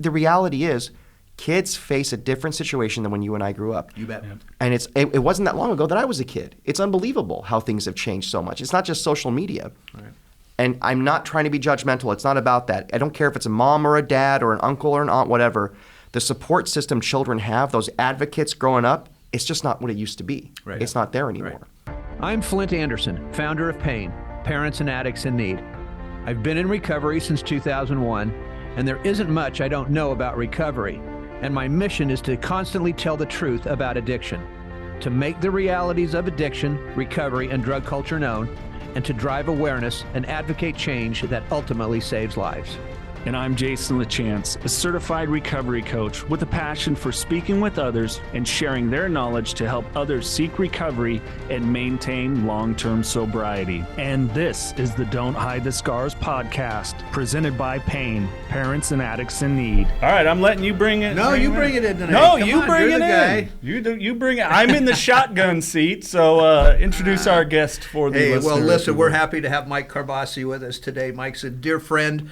the reality is kids face a different situation than when you and I grew up. You bet. Yeah. And it wasn't that long ago that I was a kid. It's unbelievable how things have changed so much. It's not just social media. Right. And I'm not trying to be judgmental. It's not about that. I don't care if it's a mom or a dad or an uncle or an aunt, whatever. The support system children have, those advocates growing up, it's just not what it used to be. Right. It's not there anymore. Right. I'm Flindt Andersen, founder of PAIN, Parents and Addicts in Need. I've been in recovery since 2001, and there isn't much I don't know about recovery. And my mission is to constantly tell the truth about addiction, to make the realities of addiction, recovery, and drug culture known, and to drive awareness and advocate change that ultimately saves lives. And I'm Jason LaChance, a certified recovery coach with a passion for speaking with others and sharing their knowledge to help others seek recovery and maintain long-term sobriety. And this is the Don't Hide the Scars podcast, presented by PAIN, Parents and Addicts in Need. All right, I'm letting you bring it. No, you bring it in tonight. No, Come you on, bring you're it the in. guy. You bring it. I'm in the shotgun seat, so introduce our guest for the listener. Well, listen, we're happy to have Mike Karbassi with us today. Mike's a dear friend.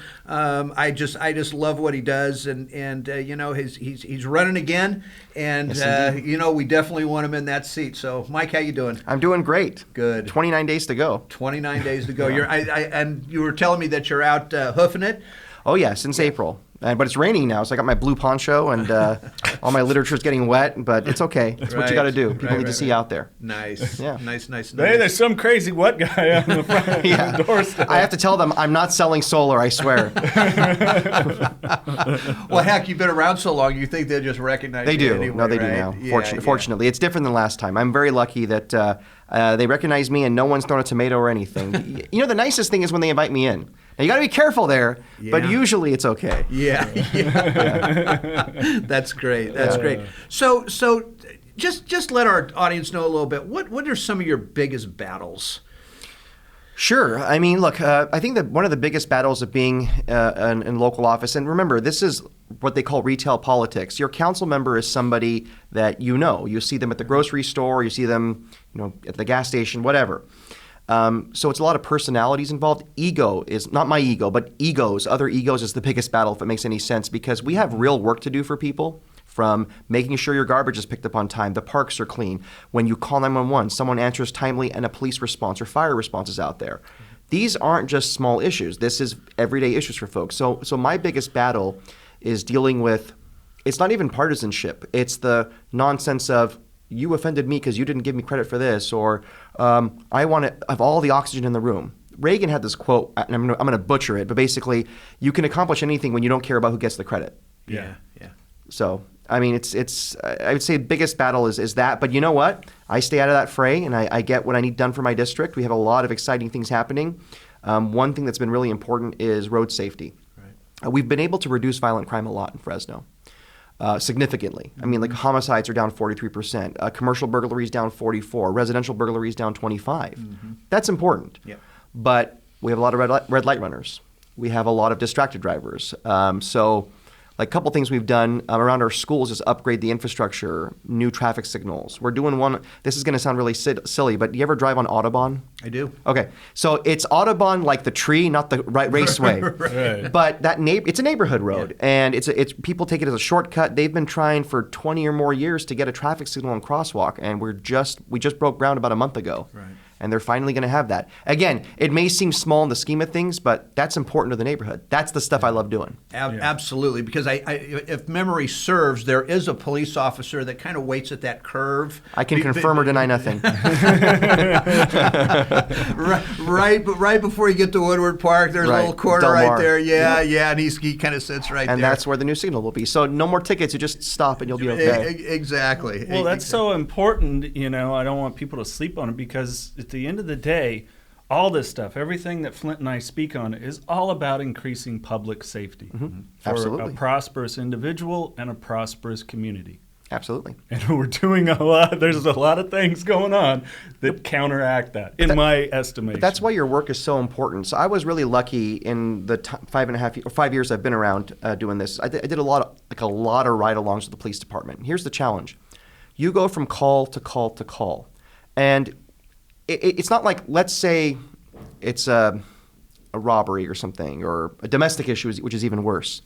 I just love what he does, and you know, he's running again, and Yes, you know, we definitely want him in that seat. So, Mike, how you doing? I'm doing great. Good. 29 days to go. 29 days to go. And you were telling me that you're out hoofing it. Oh yeah, since April. But it's raining now, so I got my blue poncho and all my literature's getting wet, but it's okay. It's what you got to do. People need to see out there. Nice. Yeah. Nice. Hey, there's some crazy wet guy on the front of the doorstep. I have to tell them I'm not selling solar, I swear. Well, heck, you've been around so long, you think they'll just recognize They you do. anyway, No, they do right? now. Yeah, Fortunately. It's different than last time. I'm very lucky that they recognize me and no one's thrown a tomato or anything. You know, the nicest thing is when they invite me in. Now, you got to be careful there, but usually it's okay. Yeah. That's great. That's great. So just let our audience know a little bit. What are some of your biggest battles? Sure. I mean, look, I think that one of the biggest battles of being in local office, and remember, this is what they call retail politics. Your council member is somebody that you know. You see them at the grocery store, you see them, at the gas station, whatever. So it's a lot of personalities involved. Ego is not my ego, but other egos is the biggest battle, if it makes any sense, because we have real work to do for people, from making sure your garbage is picked up on time, the parks are clean. When you call 911, someone answers timely and a police response or fire response is out there. These aren't just small issues. This is everyday issues for folks. So my biggest battle is dealing with, it's not even partisanship. It's the nonsense of, you offended me because you didn't give me credit for this, or I want to have all the oxygen in the room. Reagan had this quote, and I'm going to butcher it, but basically, you can accomplish anything when you don't care about who gets the credit. Yeah. So, I mean, it's I would say the biggest battle is that, but you know what? I stay out of that fray, and I get what I need done for my district. We have a lot of exciting things happening. One thing that's been really important is road safety. Right. We've been able to reduce violent crime a lot in Fresno. Significantly. I mean, like homicides are down 43%, commercial burglaries down 44%, residential burglaries down 25%. That's important. Yeah. But we have a lot of red light runners. We have a lot of distracted drivers. So like a couple things we've done around our schools is upgrade the infrastructure, new traffic signals. We're doing one, this is going to sound really silly, but do you ever drive on Autobahn? I do. Okay, so it's Autobahn like the tree, not the raceway. Right. But it's a neighborhood road, and it's people take it as a shortcut. They've been trying for 20 or more years to get a traffic signal and crosswalk, and we just broke ground about a month ago. Right. And they're finally going to have that. Again, it may seem small in the scheme of things, but that's important to the neighborhood. That's the stuff I love doing. Absolutely, because I if memory serves, there is a police officer that kind of waits at that curve. I can confirm or deny nothing. right before you get to Woodward Park, there's a little corner Del right Mar. there. Yeah, and he kind of sits right there. And that's where the new signal will be. So no more tickets. You just stop and you'll be okay. Exactly. Well, that's so important. I don't want people to sleep on it, because at the end of the day, all this stuff, everything that Flindt and I speak on, is all about increasing public safety for Absolutely. a prosperous individual and a prosperous community. Absolutely. And we're doing a lot. There's a lot of things going on that counteract that, in my estimation. But that's why your work is so important. So I was really lucky in the 5 years I've been around doing this. I did a lot of ride-alongs with the police department. Here's the challenge: you go from call to call to call, and it's not like, let's say it's a robbery or something, or a domestic issue, which is even worse.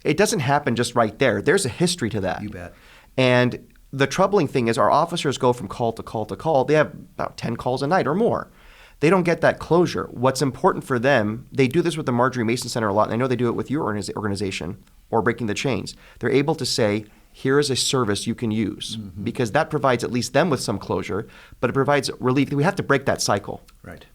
It doesn't happen just right there. There's a history to that. You bet. And the troubling thing is our officers go from call to call to call. They have about 10 calls a night or more. They don't get that closure. What's important for them, they do this with the Marjorie Mason Center a lot, and I know they do it with your organization or Breaking the Chains. They're able to say, here is a service you can use, because that provides at least them with some closure, but it provides relief. We have to break that cycle. Right.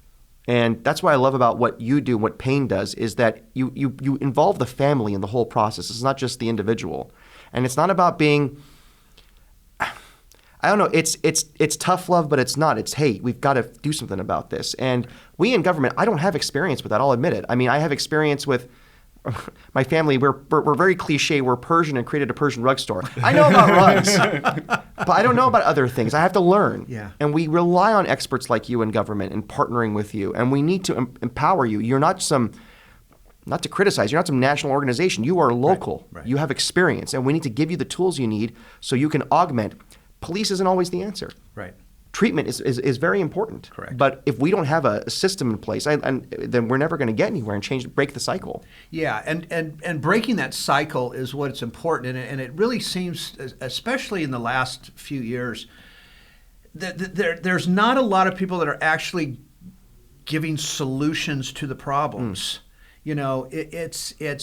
And that's what I love about what you do, what Pain does, is that you involve the family in the whole process. It's not just the individual. And it's not about being, I don't know, it's tough love, but it's not. It's, hey, we've got to do something about this. And we in government, I don't have experience with that, I'll admit it. I mean, I have experience with my family. We're very cliche. We're Persian and created a Persian rug store. I know about rugs, but I don't know about other things. I have to learn. Yeah. And we rely on experts like you in government and partnering with you. And we need to empower you. You're not some, not to criticize, you're not some national organization. You are local. Right. You have experience. And we need to give you the tools you need so you can augment. Police isn't always the answer. Right. Treatment is very important. Correct. But if we don't have a system in place, then we're never going to get anywhere and break the cycle. Yeah, and breaking that cycle is what's important, and it really seems, especially in the last few years, that there's not a lot of people that are actually giving solutions to the problems. You know,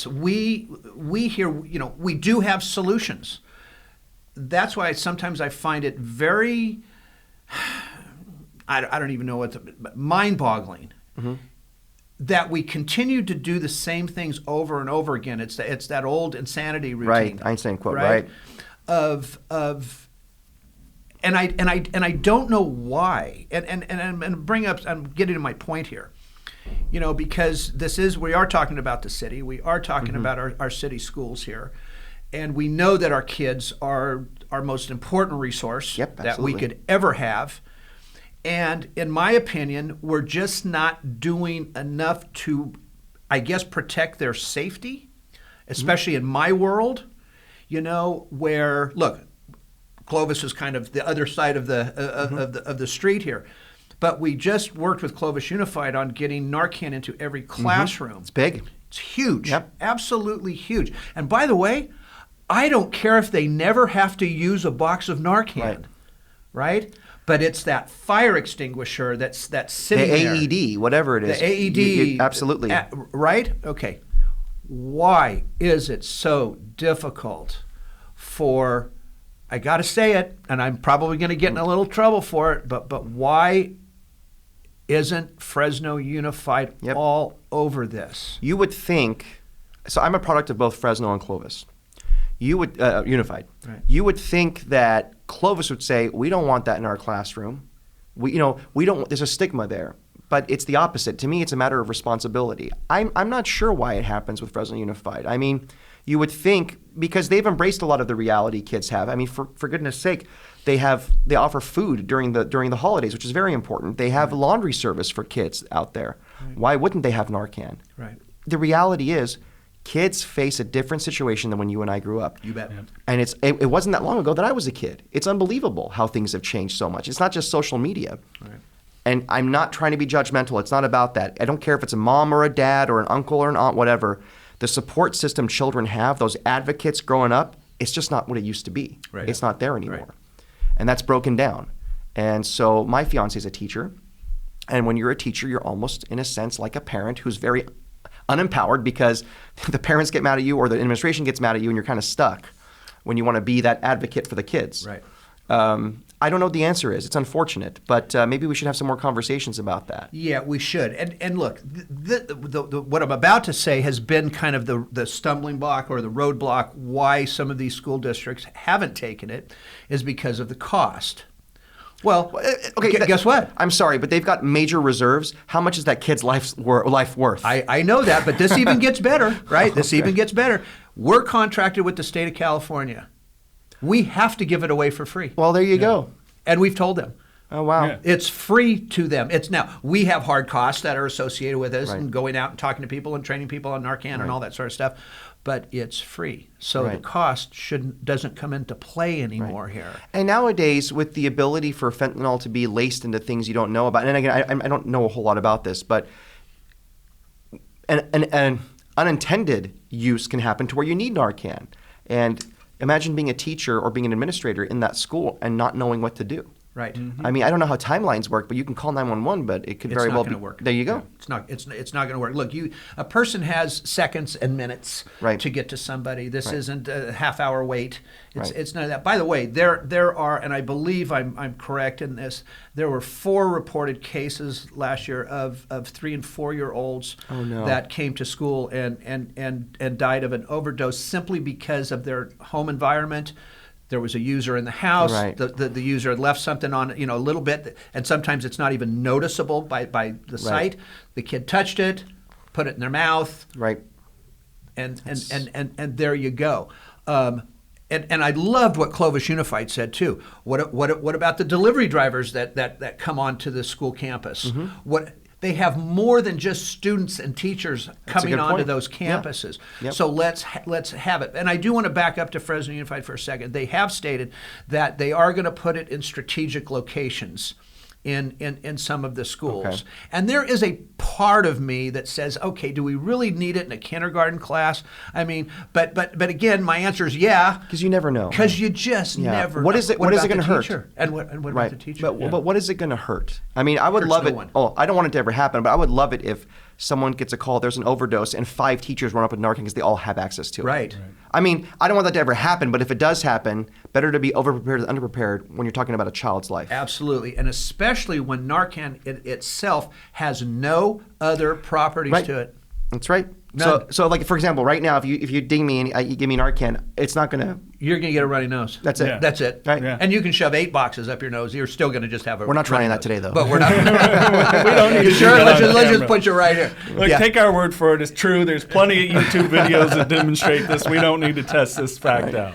we here, you know, we do have solutions. That's why sometimes I find it very, I don't even know mind-boggling that we continue to do the same things over and over again. It's that old insanity routine. Right, Einstein quote, right? And I don't know why. And bring up, I'm getting to my point here. You know, because we are talking about the city. We are talking about our city schools here. And we know that our kids are our most important resource that we could ever have. And in my opinion, we're just not doing enough to, I guess, protect their safety, especially in my world, you know, where, look, Clovis is kind of the other side of the street here. But we just worked with Clovis Unified on getting Narcan into every classroom. It's big. It's huge. Yep. Absolutely huge. And by the way, I don't care if they never have to use a box of Narcan, right? But it's that fire extinguisher that's sitting there. The AED, whatever it is. The AED. Absolutely. Right? Okay. Why is it so difficult for, I got to say it, and I'm probably going to get in a little trouble for it, but why isn't Fresno Unified all over this? You would think, so I'm a product of both Fresno and Clovis. You would, Unified. Right. You would think that Clovis would say, we don't want that in our classroom. We don't, there's a stigma there. But it's the opposite. To me, it's a matter of responsibility. I'm not sure why it happens with Fresno Unified. I mean, you would think, because they've embraced a lot of the reality kids have. I mean, for goodness sake, they offer food during the holidays, which is very important. They have laundry service for kids out there. Right. Why wouldn't they have Narcan? Right. The reality is, kids face a different situation than when you and I grew up. You bet. Yeah. And it wasn't that long ago that I was a kid. It's unbelievable how things have changed so much. It's not just social media. Right. And I'm not trying to be judgmental. It's not about that. I don't care if it's a mom or a dad or an uncle or an aunt, whatever. The support system children have, those advocates growing up, it's just not what it used to be. Right. It's not there anymore. Right. And that's broken down. And so my fiance is a teacher. And when you're a teacher, you're almost, in a sense, like a parent who's very unempowered because the parents get mad at you or the administration gets mad at you and you're kind of stuck when you want to be that advocate for the kids. Right. I don't know what the answer is. It's unfortunate, but maybe we should have some more conversations about that. Yeah, we should. And look, what I'm about to say has been kind of the stumbling block or the roadblock why some of these school districts haven't taken it is because of the cost. Well, okay, guess what? I'm sorry, but they've got major reserves. How much is that kid's life worth? I know that, but this even gets better, right? This even gets better. We're contracted with the state of California. We have to give it away for free. Well, there you go. And we've told them. Oh, wow. Yeah. It's free to them. Now, we have hard costs that are associated with this Right. and going out and talking to people and training people on Narcan and all that sort of stuff, but it's free. So the cost doesn't come into play anymore here. And nowadays, with the ability for fentanyl to be laced into things you don't know about, and again, I don't know a whole lot about this, but and unintended use can happen to where you need Narcan. And imagine being a teacher or being an administrator in that school and not knowing what to do. Right. I mean, I don't know how timelines work, but you can call 911, but it could very well be. It's not going to work. There you go. Yeah, it's not. It's not going to work. Look, a person has seconds and minutes Right. to get to somebody. This Right. isn't a half-hour wait. Right. It's none of that. By the way, there are, and I believe I'm correct in this. There were 4 reported cases last year of 3 and 4-year-olds Oh, no. that came to school and died of an overdose simply because of their home environment. There was a user in the house. Right. The user had left something on, a little bit, and sometimes it's not even noticeable by the sight. The kid touched it, put it in their mouth, Right. and there you go. And I loved what Clovis Unified said too. What about the delivery drivers that come onto the school campus? What they have more than just students and teachers coming good onto point. those campuses. Yeah. Yep. So let's have it. And I do want to back up to Fresno Unified for a second. They have stated that they are going to put it in strategic locations in some of the schools. Okay. And there is a part of me that says, okay, do we really need it in a kindergarten class? I mean, but again, my answer is yeah. Because you never know. Because you just Yeah. never What know. is it? What is it about going to the hurt? teacher? And what about Right. the teacher? But what is it going to hurt? I mean, I would Hurts love no it. one. Oh, I don't want it to ever happen, but I would love it if someone gets a call, there's an overdose, and 5 teachers run up with Narcan because they all have access to it. Right. I mean, I don't want that to ever happen, but if it does happen, better to be overprepared than underprepared when you're talking about a child's life. Absolutely, and especially when Narcan itself has no other properties Right. to it. That's right. None. So like for example, right now, if you ding me and you give me Narcan, it's not gonna. You're going to get a runny nose. That's it. Yeah. That's it. Right. Yeah. And you can shove 8 boxes up your nose. You're still going to just have a. We're not trying runny that nose. today, though. But we're not. We don't need to do Sure. that Let's on just camera. put you right here. Look, Yeah. take our word for it. It's true. There's plenty of YouTube videos that demonstrate this. We don't need to test this fact out.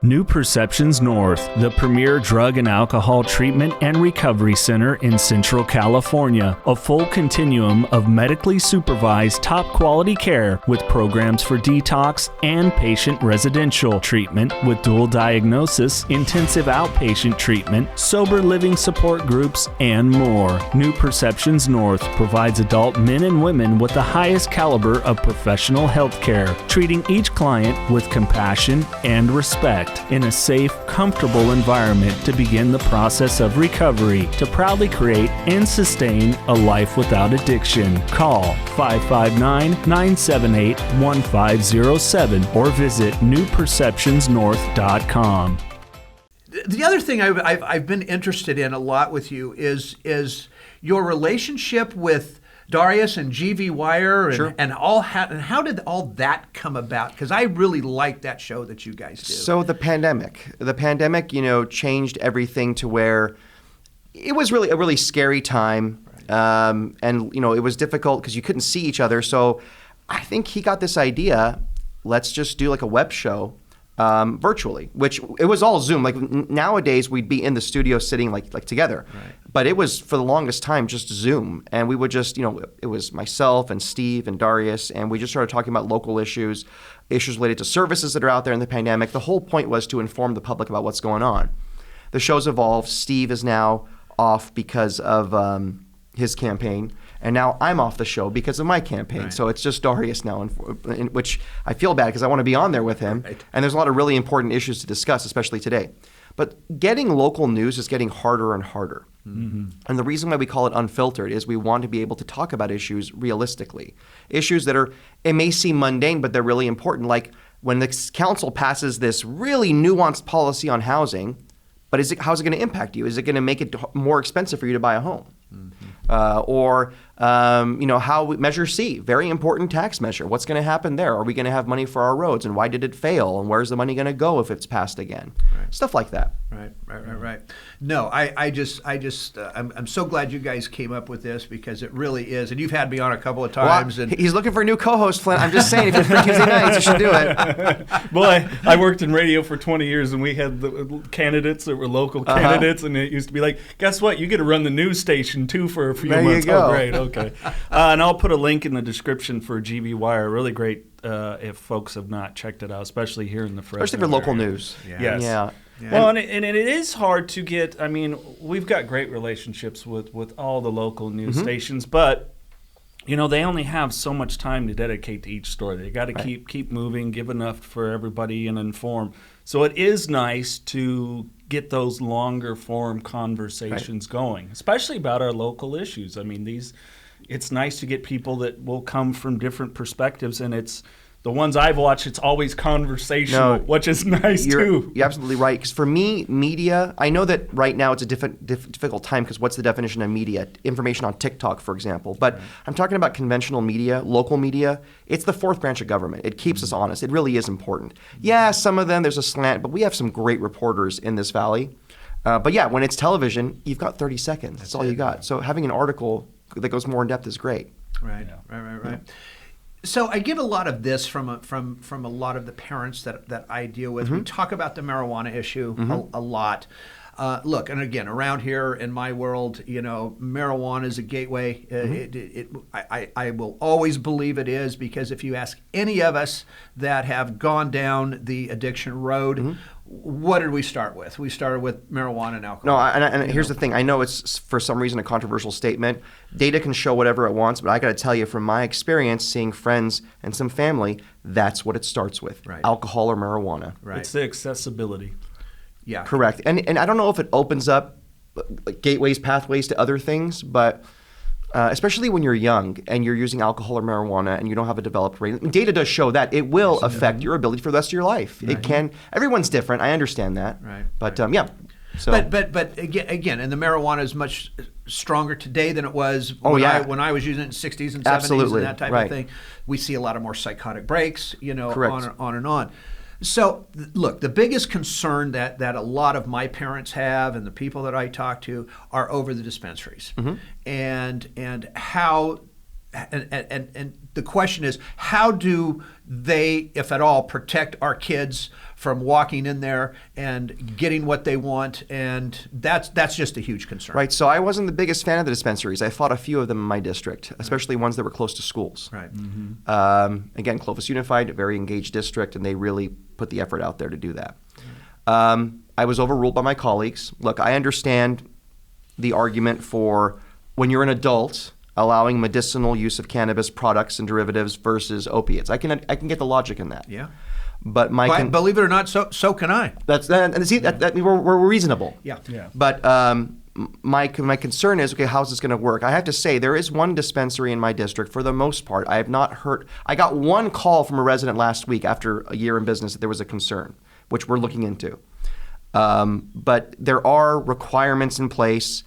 New Perceptions North, the premier drug and alcohol treatment and recovery center in Central California. A full continuum of medically supervised top quality care with programs for detox and patient residential treatment with dual diagnosis, intensive outpatient treatment, sober living support groups, and more. New Perceptions North provides adult men and women with the highest caliber of professional health care, treating each client with compassion and respect in a safe, comfortable environment to begin the process of recovery to proudly create and sustain a life without addiction. Call 559-978-1507 or visit newperceptionsnorth.com. The other thing I've been interested in a lot with you is your relationship with Darius and GV Wire and, Sure. and how did all that come about? Because I really like that show that you guys do. So the pandemic, changed everything to where it was really a really scary time, and it was difficult because you couldn't see each other. So I think he got this idea: let's just do like a web show. Virtually, which it was all Zoom. Like nowadays, we'd be in the studio sitting like together, but it was for the longest time just Zoom, and we would just, it was myself and Steve and Darius, and we just started talking about local issues related to services that are out there in the pandemic. The whole point was to inform the public about what's going on. The show's evolved. Steve is now off because of his campaign. And now I'm off the show because of my campaign. Right. So it's just Darius now, in which I feel bad because I want to be on there with him. Right. And there's a lot of really important issues to discuss, especially today. But getting local news is getting harder and harder. Mm-hmm. And the reason why we call it unfiltered is we want to be able to talk about issues realistically. Issues that it may seem mundane, but they're really important. Like when the council passes this really nuanced policy on housing, but how's it going to impact you? Is it going to make it more expensive for you to buy a home? Mm-hmm. How Measure C, very important tax measure. What's going to happen there? Are we going to have money for our roads? And why did it fail? And where's the money going to go if it's passed again? Right. Stuff like that. Right. No, I'm so glad you guys came up with this because it really is. And you've had me on a couple of times. Well, and he's looking for a new co-host, Flindt. I'm just saying, if you're free Tuesday nights, you should do it. Boy, I worked in radio for 20 years, and we had the candidates that were local candidates, and it used to be like, guess what? You get to run the news station, too, for a few There you months. go. Oh, great. Okay. And I'll put a link in the description for GV Wire. Really great if folks have not checked it out, especially here in the Fresno Especially for local area. news. Yes. Yeah. Well, and it is hard to get. I mean, we've got great relationships with all the local news stations, but they only have so much time to dedicate to each story. They got to keep moving, give enough for everybody, and inform. So it is nice to get those longer form conversations going, especially about our local issues. I mean, it's nice to get people that will come from different perspectives, and it's the ones I've watched, it's always conversational, which is nice too. You're absolutely right. Because for me, media, I know that right now it's a difficult time because what's the definition of media? Information on TikTok, for example. But I'm talking about conventional media, local media. It's the fourth branch of government. It keeps us honest. It really is important. Yeah, some of them, there's a slant, but we have some great reporters in this valley. But yeah, when it's television, you've got 30 seconds. That's all you got. So having an article that goes more in depth is great. Right. So I get a lot of this from a lot of the parents that I deal with. We talk about the marijuana issue a lot. Look, and again, around here in my world, marijuana is a gateway. I will always believe it is, because if you ask any of us that have gone down the addiction road, what did we start with? We started with marijuana and alcohol. No, and here's the thing. I know it's for some reason a controversial statement. Data can show whatever it wants, but I got to tell you from my experience seeing friends and some family, that's what it starts with, alcohol or marijuana. Right. It's the accessibility. Yeah. Correct. And I don't know if it opens up gateways, pathways to other things, but especially when you're young and you're using alcohol or marijuana and you don't have a developed brain. Data does show that it will affect your ability for the rest of your life. Right. It can. Everyone's different. I understand that. Right. But yeah. So. But again, and the marijuana is much stronger today than it was when I was using it in the 60s and 70s Absolutely. and that type of thing. We see a lot of more psychotic breaks, Correct. on and on. So, look, the biggest concern that a lot of my parents have and the people that I talk to are over the dispensaries. And how and the question is, how do they, if at all, protect our kids from walking in there and getting what they want? And that's just a huge concern. Right. So I wasn't the biggest fan of the dispensaries. I fought a few of them in my district, especially ones that were close to schools. Right. Again, Clovis Unified, a very engaged district, and they really put the effort out there to do that. I was overruled by my colleagues. Look, I understand the argument for when you're an adult, allowing medicinal use of cannabis products and derivatives versus opiates. I can get the logic in that. Yeah. But believe it or not, so can I. We're reasonable. Yeah. But my concern is, okay, how's this going to work? I have to say, there is one dispensary in my district. For the most part, I have not heard. I got one call from a resident last week after a year in business that there was a concern, which we're looking into. But there are requirements in place.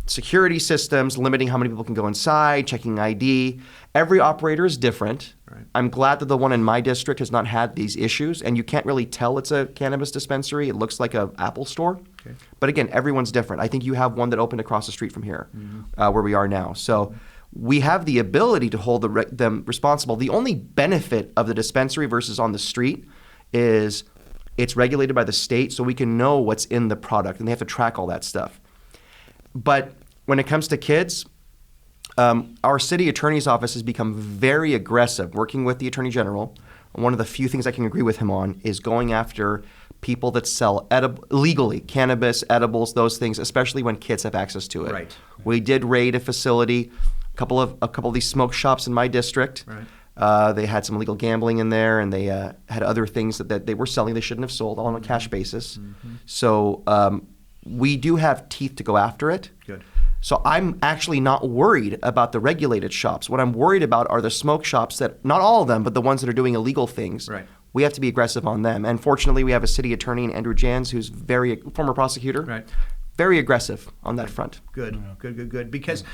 Security systems limiting how many people can go inside, checking ID. Every operator is different. Right. I'm glad that the one in my district has not had these issues, and you can't really tell it's a cannabis dispensary. It looks like an Apple store. Okay. But again, everyone's different. I think you have one that opened across the street from here, where we are now. So we have the ability to hold them responsible. The only benefit of the dispensary versus on the street is it's regulated by the state, so we can know what's in the product, and they have to track all that stuff. But when it comes to kids, our city attorney's office has become very aggressive, working with the attorney general. One of the few things I can agree with him on is going after people that sell legally cannabis, edibles, those things, especially when kids have access to it. Right. We did raid a facility, a couple of these smoke shops in my district. Right. They had some illegal gambling in there, and they had other things that they were selling they shouldn't have sold, all on a cash basis. So we do have teeth to go after it. Good. So I'm actually not worried about the regulated shops. What I'm worried about are the smoke shops that, not all of them, but the ones that are doing illegal things. Right. We have to be aggressive on them. And fortunately, we have a city attorney in Andrew Jans, who's former prosecutor. Right. Very aggressive on that front. Good. Because,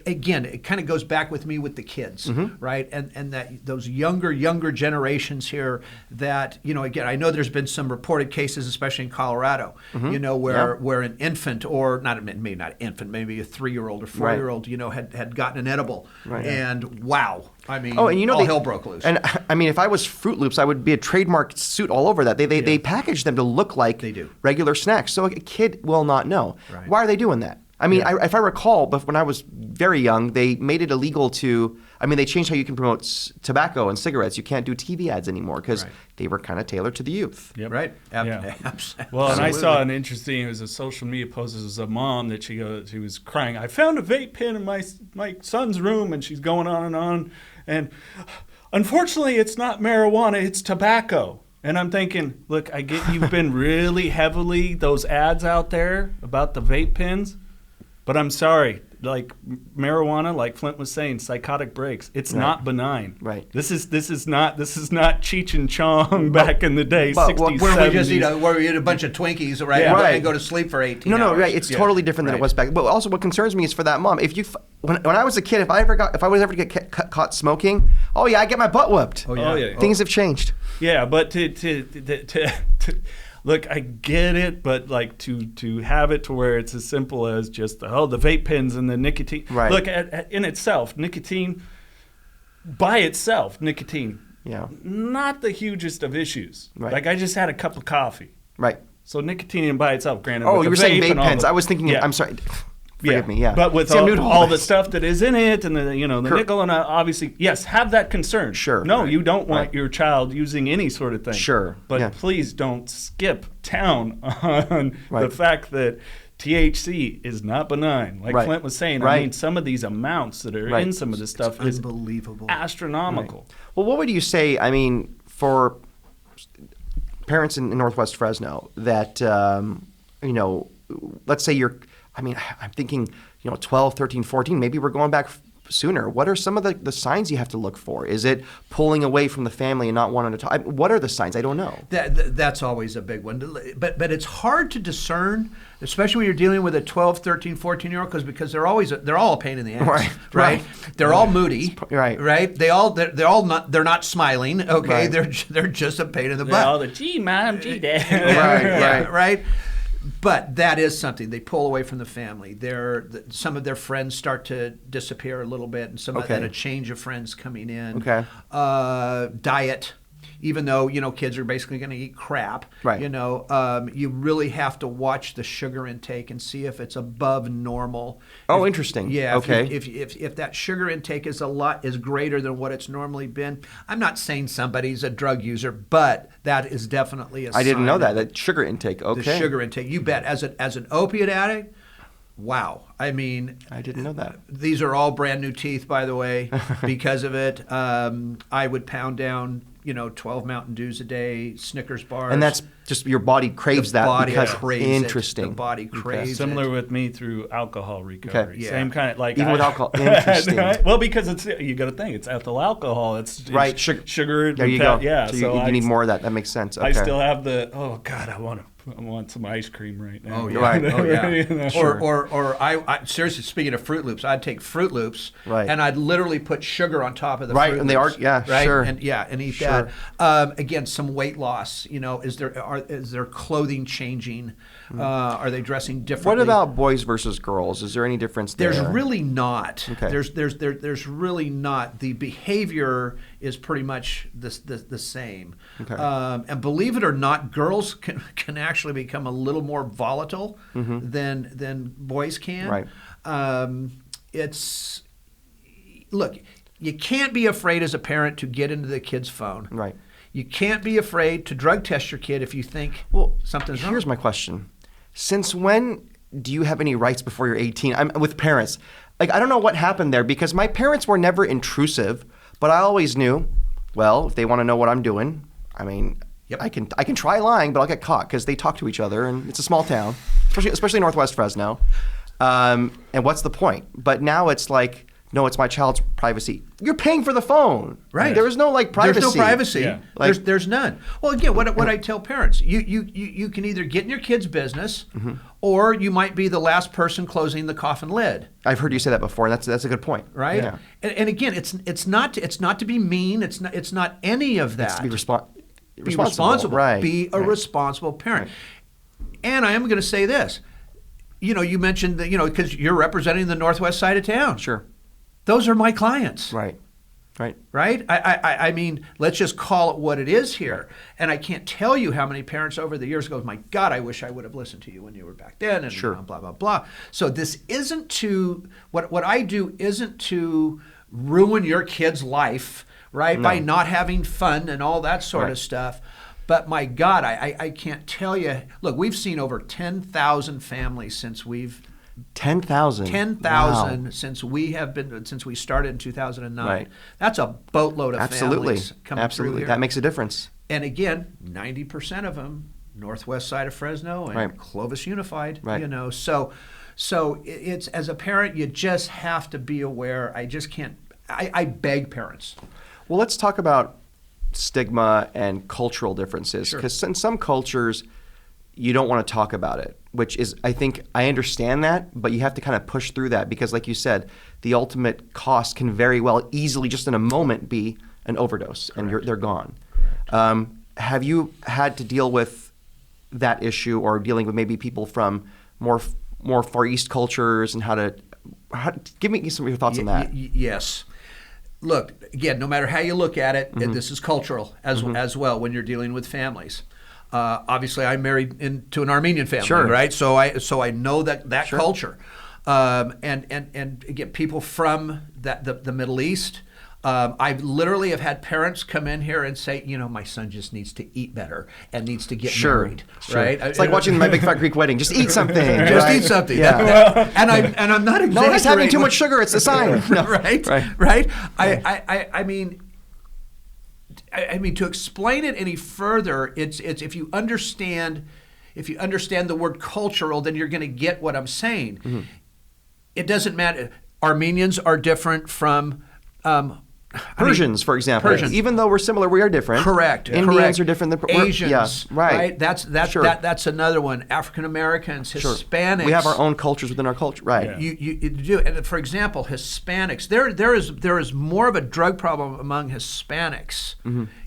again, it kind of goes back with me with the kids, right? And that those younger generations here that, again, I know there's been some reported cases, especially in Colorado, where an infant, or maybe not infant, maybe a 3-year-old or 4-year-old, had gotten an edible. Right. And wow. I mean, all hell broke loose. And I mean, if I was Fruit Loops, I would be a trademark suit all over that. They package them to look like they do. Regular snacks. So a kid will not know. Right. Why are they doing that? I mean, if I recall, but when I was very young, they made it illegal to. I mean, they changed how you can promote tobacco and cigarettes. You can't do TV ads anymore because they were kind of tailored to the youth. Yep. Right. Yeah. Absolutely. Well, and I saw an interesting. It was a social media post. It was a mom that she was crying. I found a vape pen in my son's room, and she's going on and on. And unfortunately, it's not marijuana; it's tobacco. And I'm thinking, look, I get you've been really heavily those ads out there about the vape pens. But I'm sorry, like marijuana, like Flindt was saying, psychotic breaks. It's not benign. Right. This is not Cheech and Chong back in the day, 60s, where 70s. we just where we eat a bunch of Twinkies, right? Yeah. And go to sleep for 18 hours. No, right. It's totally different than it was back. But also, what concerns me is for that mom. If you, when I was a kid, if I was ever to get caught smoking, oh yeah, I get my butt whooped. Oh yeah. Things have changed. Yeah, but to look, I get it, but like to have it to where it's as simple as just the vape pens and the nicotine. Right. Look, in itself, nicotine, by itself, Yeah. not the hugest of issues. Right. Like I just had a cup of coffee. Right. So nicotine by itself, granted. Oh, with you were the saying vape vape and all pens. the- I was thinking. Yeah. I'm sorry. Forgive me. Yeah. But with See, I'm new to all the this. stuff that is in it and the Correct. nickel and obviously, yes, have that concern. Sure. No, Right. you don't want Right. your child using any sort of thing. Sure. But Yeah. please don't skip town on Right. the fact that THC is not benign. Like Right. Flindt was saying, I Right. mean, some of these amounts that are Right. in some of this stuff is unbelievable. astronomical. Well, what would you say? I mean, for parents in Northwest Fresno that let's say you're. I mean, I'm thinking, 12, 13, 14. Maybe we're going back sooner. What are some of the signs you have to look for? Is it pulling away from the family and not wanting to talk? What are the signs? I don't know. That's always a big one. But it's hard to discern, especially when you're dealing with a 12, 13, 14-year-old, because they're all a pain in the ass. Right. They're all moody. Right. They're not smiling. Okay. Right. They're just a pain in the They're butt. all the gee mom, gee dad. Right. But that is something. They pull away from the family. Some of their friends start to disappear a little bit, and some of that a change of friends coming in. Okay. Diet. Even though kids are basically going to eat crap, right? You really have to watch the sugar intake and see if it's above normal. Oh, interesting. Yeah. Okay. If that sugar intake is greater than what it's normally been, I'm not saying somebody's a drug user, but that is definitely a sign. I didn't know that sugar intake. Okay. The sugar intake, you bet. As an opiate addict, wow. I mean, I didn't know that. These are all brand new teeth, by the way, because of it. I would pound down 12 Mountain Dews a day, Snickers bars. And that's just your body craves that because interesting. The body craves it. Similar with me through alcohol recovery. Okay. Yeah. Same kind of like even with alcohol. Interesting. Well, because you got to think it's ethyl alcohol. It's right. Sugar. There you go. Yeah. So you need more of that. That makes sense. Okay. I still have the God. I want some ice cream right now. Oh yeah. Right. Oh yeah. Sure. Or I seriously, speaking of Fruit Loops, I'd take Fruit Loops and I'd literally put sugar on top of the Fruit Loops. And they are sure. And eat that. Again, some weight loss. Is their clothing changing? Are they dressing differently? What about boys versus girls? Is there any difference there? There's really not. Okay. There's really not. The behavior is pretty much the same. Okay. And believe it or not, girls can actually become a little more volatile than boys can. Right. Look, you can't be afraid as a parent to get into the kid's phone. Right. You can't be afraid to drug test your kid if you think something's wrong. Here's my question. Since when do you have any rights before you're 18? I'm with parents. Like, I don't know what happened there because my parents were never intrusive, but I always knew, well, if they want to know what I'm doing, I mean, I can try lying, but I'll get caught because they talk to each other and it's a small town, especially Northwest Fresno. And what's the point? But now it's like, no, it's my child's privacy. You're paying for the phone. Right. There is no privacy. There's no privacy. Yeah. There's none. Well, again, what I tell parents, you can either get in your kid's business, or you might be the last person closing the coffin lid. I've heard you say that before, and that's a good point. Right. Yeah. And again, it's not to be mean. It's not any of that. It's to be responsible. Right. Be a responsible parent. Right. And I am going to say this. You mentioned that because you're representing the northwest side of town. Sure. Those are my clients. Right. Right? I mean, let's just call it what it is here. And I can't tell you how many parents over the years go, my God, I wish I would have listened to you when you were back then, and blah, blah, blah. So this isn't to, what I do isn't to ruin your kid's life, right? By not having fun and all that sort of stuff. But my God, I can't tell you. Look, we've seen over 10,000 families since we've 10,000. 10,000 since we started in 2009. Right. That's a boatload of families coming through here. That makes a difference. And again, 90% of them northwest side of Fresno and Clovis Unified. Right. You know, so it's, as a parent, you just have to be aware. I just can't. I beg parents. Well, let's talk about stigma and cultural differences, because in some cultures you don't want to talk about it, which is, I think, I understand that, but you have to kind of push through that, because like you said, the ultimate cost can very well easily just in a moment be an overdose. Correct. And they're gone. Have you had to deal with that issue, or dealing with maybe people from more Far East cultures, and how to give me some of your thoughts on that? Yes. Look, again, no matter how you look at it, this is cultural as well when you're dealing with families. Obviously, I'm married into an Armenian family, right? So I know that culture, and again, people from the Middle East. I literally have had parents come in here and say, you know, my son just needs to eat better and needs to get married, right? It's like watching My Big Fat Greek Wedding. Just eat something. Just eat something. Yeah. And I'm not exaggerating. No, he's having too much sugar. It's a sign. No. Right. I mean, to explain it any further, it's if you understand the word cultural, then you're going to get what I'm saying. It doesn't matter. Armenians are different from Persians, for example. Even though we're similar, we are different. Correct. Indians are different than Asians. Right. That's another one. African Americans, Hispanics. We have our own cultures within our culture. Right. Yeah. You do. And for example, Hispanics. There is more of a drug problem among Hispanics.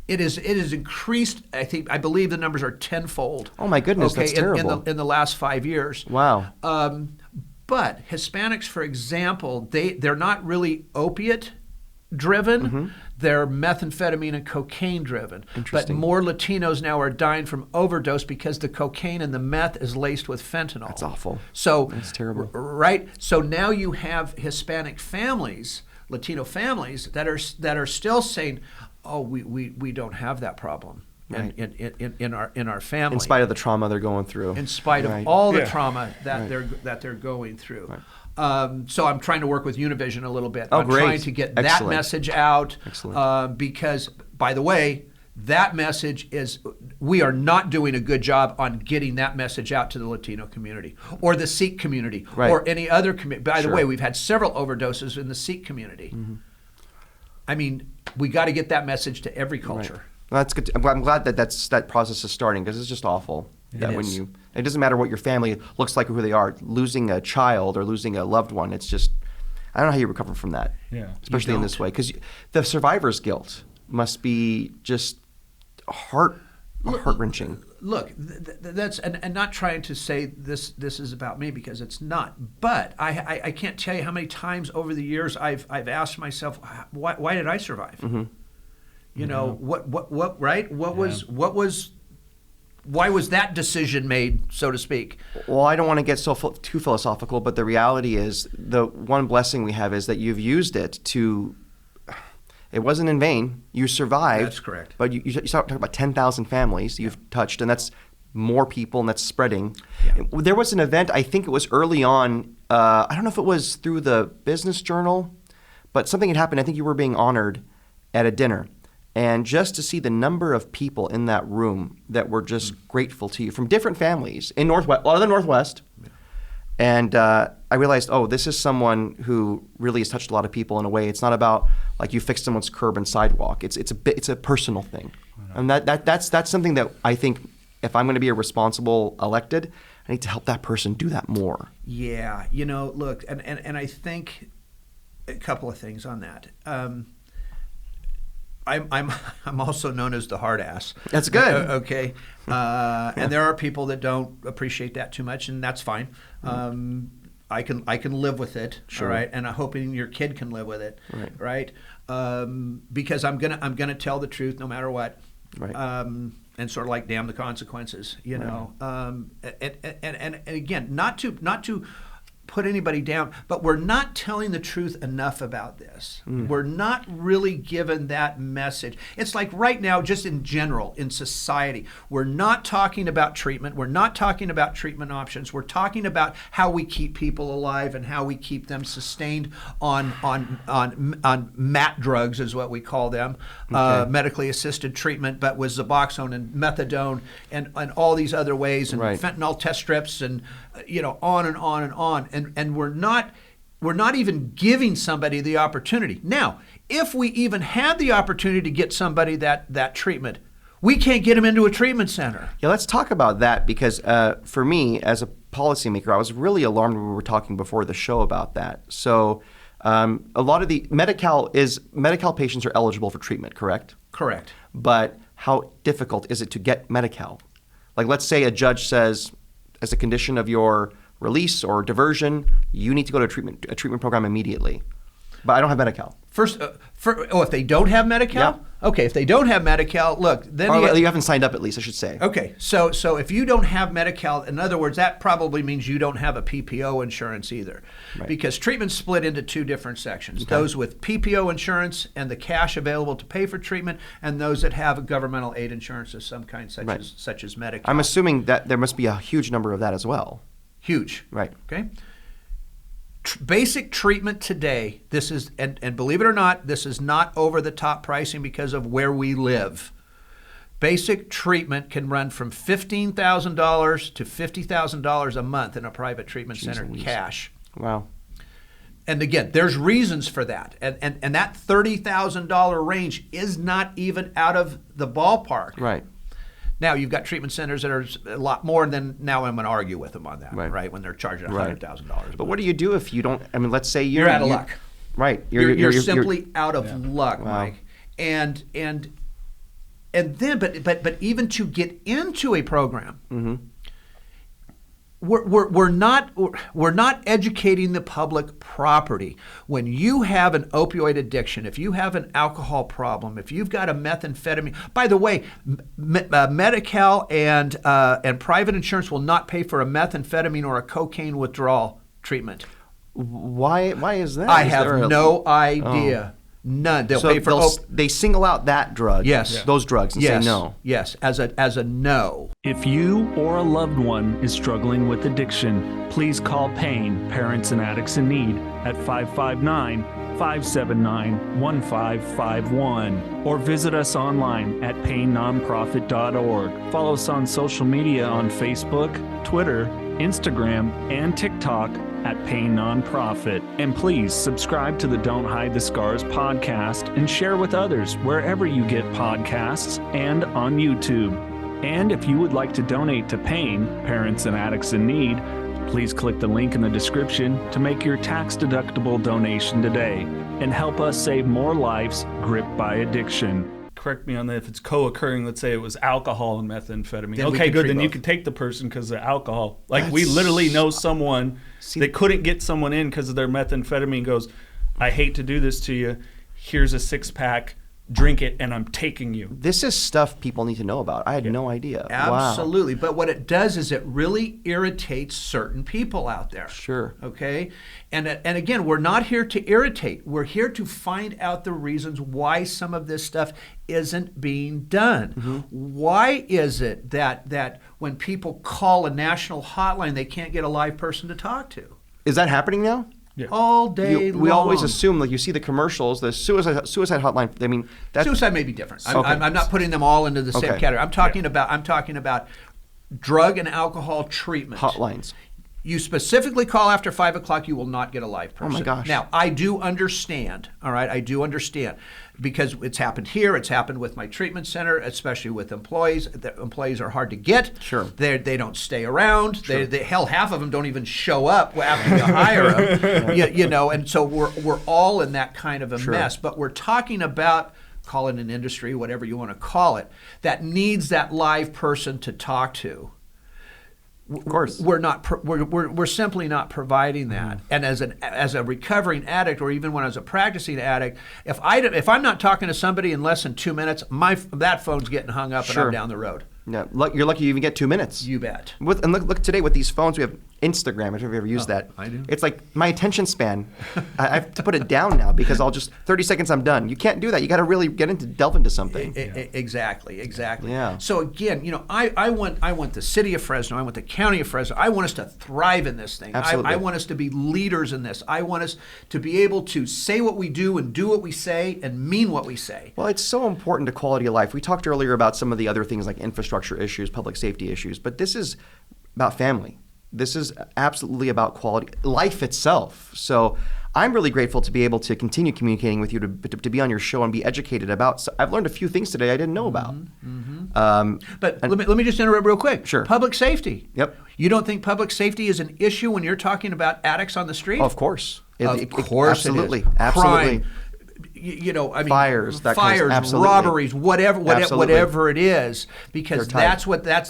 It is increased. I believe the numbers are tenfold. Oh my goodness, that's terrible. In the last 5 years. Wow. But Hispanics, for example, they're not really opiate driven. They're methamphetamine and cocaine driven. But more Latinos now are dying from overdose because the cocaine and the meth is laced with fentanyl. That's awful. So that's terrible. Right? So now you have Hispanic families, Latino families that are still saying, oh, we don't have that problem. Right. In our family, in spite of the trauma they're going through, in spite of all the trauma that they're going through. Right. So I'm trying to work with Univision a little bit. I'm trying to get that message out. Because, by the way, that message is, we are not doing a good job on getting that message out to the Latino community or the Sikh community or any other community. By the way, we've had several overdoses in the Sikh community. I mean, we got to get that message to every culture. Right. Well, that's good. I'm glad that process is starting, because it's just awful. It doesn't matter what your family looks like or who they are. Losing a child or losing a loved one, it's just, I don't know how you recover from that. Yeah, especially in this way, because the survivor's guilt must be just heart-wrenching. Look, that's and not trying to say this is about me, because it's not. But I can't tell you how many times over the years I've asked myself, why did I survive? You know, what right? Why was that decision made, so to speak? Well, I don't want to get too philosophical, but the reality is, the one blessing we have is that you've used it to, it wasn't in vain. You survived. That's correct. But you talk about 10,000 families you've touched, and that's more people, and that's spreading. Yeah. There was an event, I think it was early on, I don't know if it was through the Business Journal, but something had happened. I think you were being honored at a dinner. And just to see the number of people in that room that were just grateful to you from different families in Northwest, a lot of the Northwest. Yeah. And I realized, this is someone who really has touched a lot of people in a way. It's not about like you fix someone's curb and sidewalk. It's a personal thing. And that's something that I think, if I'm going to be a responsible elected, I need to help that person do that more. Yeah, look, and I think a couple of things on that. I'm also known as the hard ass. That's good. Okay, and there are people that don't appreciate that too much, and that's fine. I can live with it, Sure. all right, and I'm hoping your kid can live with it, Right. because I'm gonna tell the truth no matter what, Right. and sort of like damn the consequences, you know, and again, not to put anybody down, but we're not telling the truth enough about this. We're not really given that message. It's like right now, just in general, in society, we're not talking about treatment. We're not talking about treatment options. We're talking about how we keep people alive and how we keep them sustained on MAT drugs, is what we call them, medically assisted treatment, but with Suboxone and methadone and all these other ways, and fentanyl test strips, and on and on and on. And we're not even giving somebody the opportunity. Now, if we even had the opportunity to get somebody that treatment, we can't get them into a treatment center. Yeah, let's talk about that, because for me, as a policymaker, I was really alarmed when we were talking before the show about that. So a lot of the Medi-Cal patients are eligible for treatment, correct? Correct. But how difficult is it to get Medi-Cal? Like, let's say a judge says, as a condition of your release or diversion, you need to go to a treatment program immediately. But I don't have Medi-Cal. If they don't have Medi-Cal? Yeah. Okay, if they don't have Medi-Cal, look, then you haven't signed up, at least, I should say. Okay, so if you don't have Medi-Cal, in other words, that probably means you don't have a PPO insurance either. Right. Because treatment's split into two different sections. Okay. Those with PPO insurance and the cash available to pay for treatment, and those that have a governmental aid insurance of some kind, such as Medi-Cal. I'm assuming that there must be a huge number of that as well. Huge. Right. Okay. Basic treatment today, this is, and believe it or not, this is not over-the-top pricing because of where we live. Basic treatment can run from $15,000 to $50,000 a month in a private treatment center, cash. Wow. And again, there's reasons for that. And that $30,000 range is not even out of the ballpark. Right. Now, you've got treatment centers that are a lot more, and then now I'm going to argue with them on that, right? When they're charging $100,000. But what do you do if you don't? I mean, let's say you're out of luck. Right. You're simply out of luck, Mike. And then, but even to get into a program, we're not educating the public properly. When you have an opioid addiction, if you have an alcohol problem, if you've got a methamphetamine, by the way, Medi-Cal and private insurance will not pay for a methamphetamine or a cocaine withdrawal treatment. Why is that? I have no idea. None. They'll pay for. They single out that drug. Yes. Those drugs and say no. Yes. As a no. If you or a loved one is struggling with addiction, please call PAIN, Parents and Addicts in Need, at 559-579-1551, or visit us online at painnonprofit.org. Follow us on social media on Facebook, Twitter, Instagram, and TikTok at Pain Nonprofit. And please subscribe to the Don't Hide the Scars podcast and share with others wherever you get podcasts and on YouTube. And if you would like to donate to PAIN, Parents and Addicts in Need, please click the link in the description to make your tax-deductible donation today and help us save more lives gripped by addiction. Correct me on that. If it's co-occurring, let's say it was alcohol and methamphetamine. Then okay, good. Then both. you can take the person because of alcohol. Like, we literally know someone that couldn't get someone in because of their methamphetamine. Goes, I hate to do this to you. Here's a 6-pack. Drink it, and I'm taking you. This is stuff people need to know about. I had no idea. Absolutely. Wow. But what it does is it really irritates certain people out there. Sure. Okay? And again, we're not here to irritate. We're here to find out the reasons why some of this stuff isn't being done. Why is it that when people call a national hotline, they can't get a live person to talk to? Is that happening now? Yeah. All day long. We always assume, like, you see the commercials, the suicide hotline. I mean, suicide may be different. Okay. I'm not putting them all into the same category. I'm talking about drug and alcohol treatment hotlines. You specifically call after 5 o'clock, you will not get a live person. Oh my gosh. Now, I do understand, all right? I do understand because it's happened here. It's happened with my treatment center, especially with employees. The employees are hard to get. Sure. They don't stay around. Sure. Hell, half of them don't even show up after you hire them. you know, and so we're all in that kind of a mess. But we're talking about, call it an industry, whatever you want to call it, that needs that live person to talk to. Of course. We're simply not providing that. And as a recovering addict, or even when I was a practicing addict, if I'm not talking to somebody in less than 2 minutes, that phone's getting hung up and I'm down the road. Yeah, you're lucky you even get 2 minutes. You bet. And look today with these phones, we have Instagram. If you've ever used that, I do. It's like my attention span. I have to put it down now because I'll just 30 seconds I'm done. You can't do that. You got to really delve into something. Exactly. Yeah. So again, I want the city of Fresno, I want the county of Fresno, I want us to thrive in this thing. Absolutely. I want us to be leaders in this. I want us to be able to say what we do and do what we say and mean what we say. Well, it's so important to quality of life. We talked earlier about some of the other things like infrastructure issues, public safety issues, but this is about family. This is absolutely about quality, life itself. So I'm really grateful to be able to continue communicating with you, to be on your show and be educated about. So I've learned a few things today I didn't know about. But let me just interrupt real quick. Sure. Public safety. Yep. You don't think public safety is an issue when you're talking about addicts on the street? Of course. Of course it is. Absolutely. Crime. Fires, that kind of, absolutely. Robberies, whatever it is, because They're tight.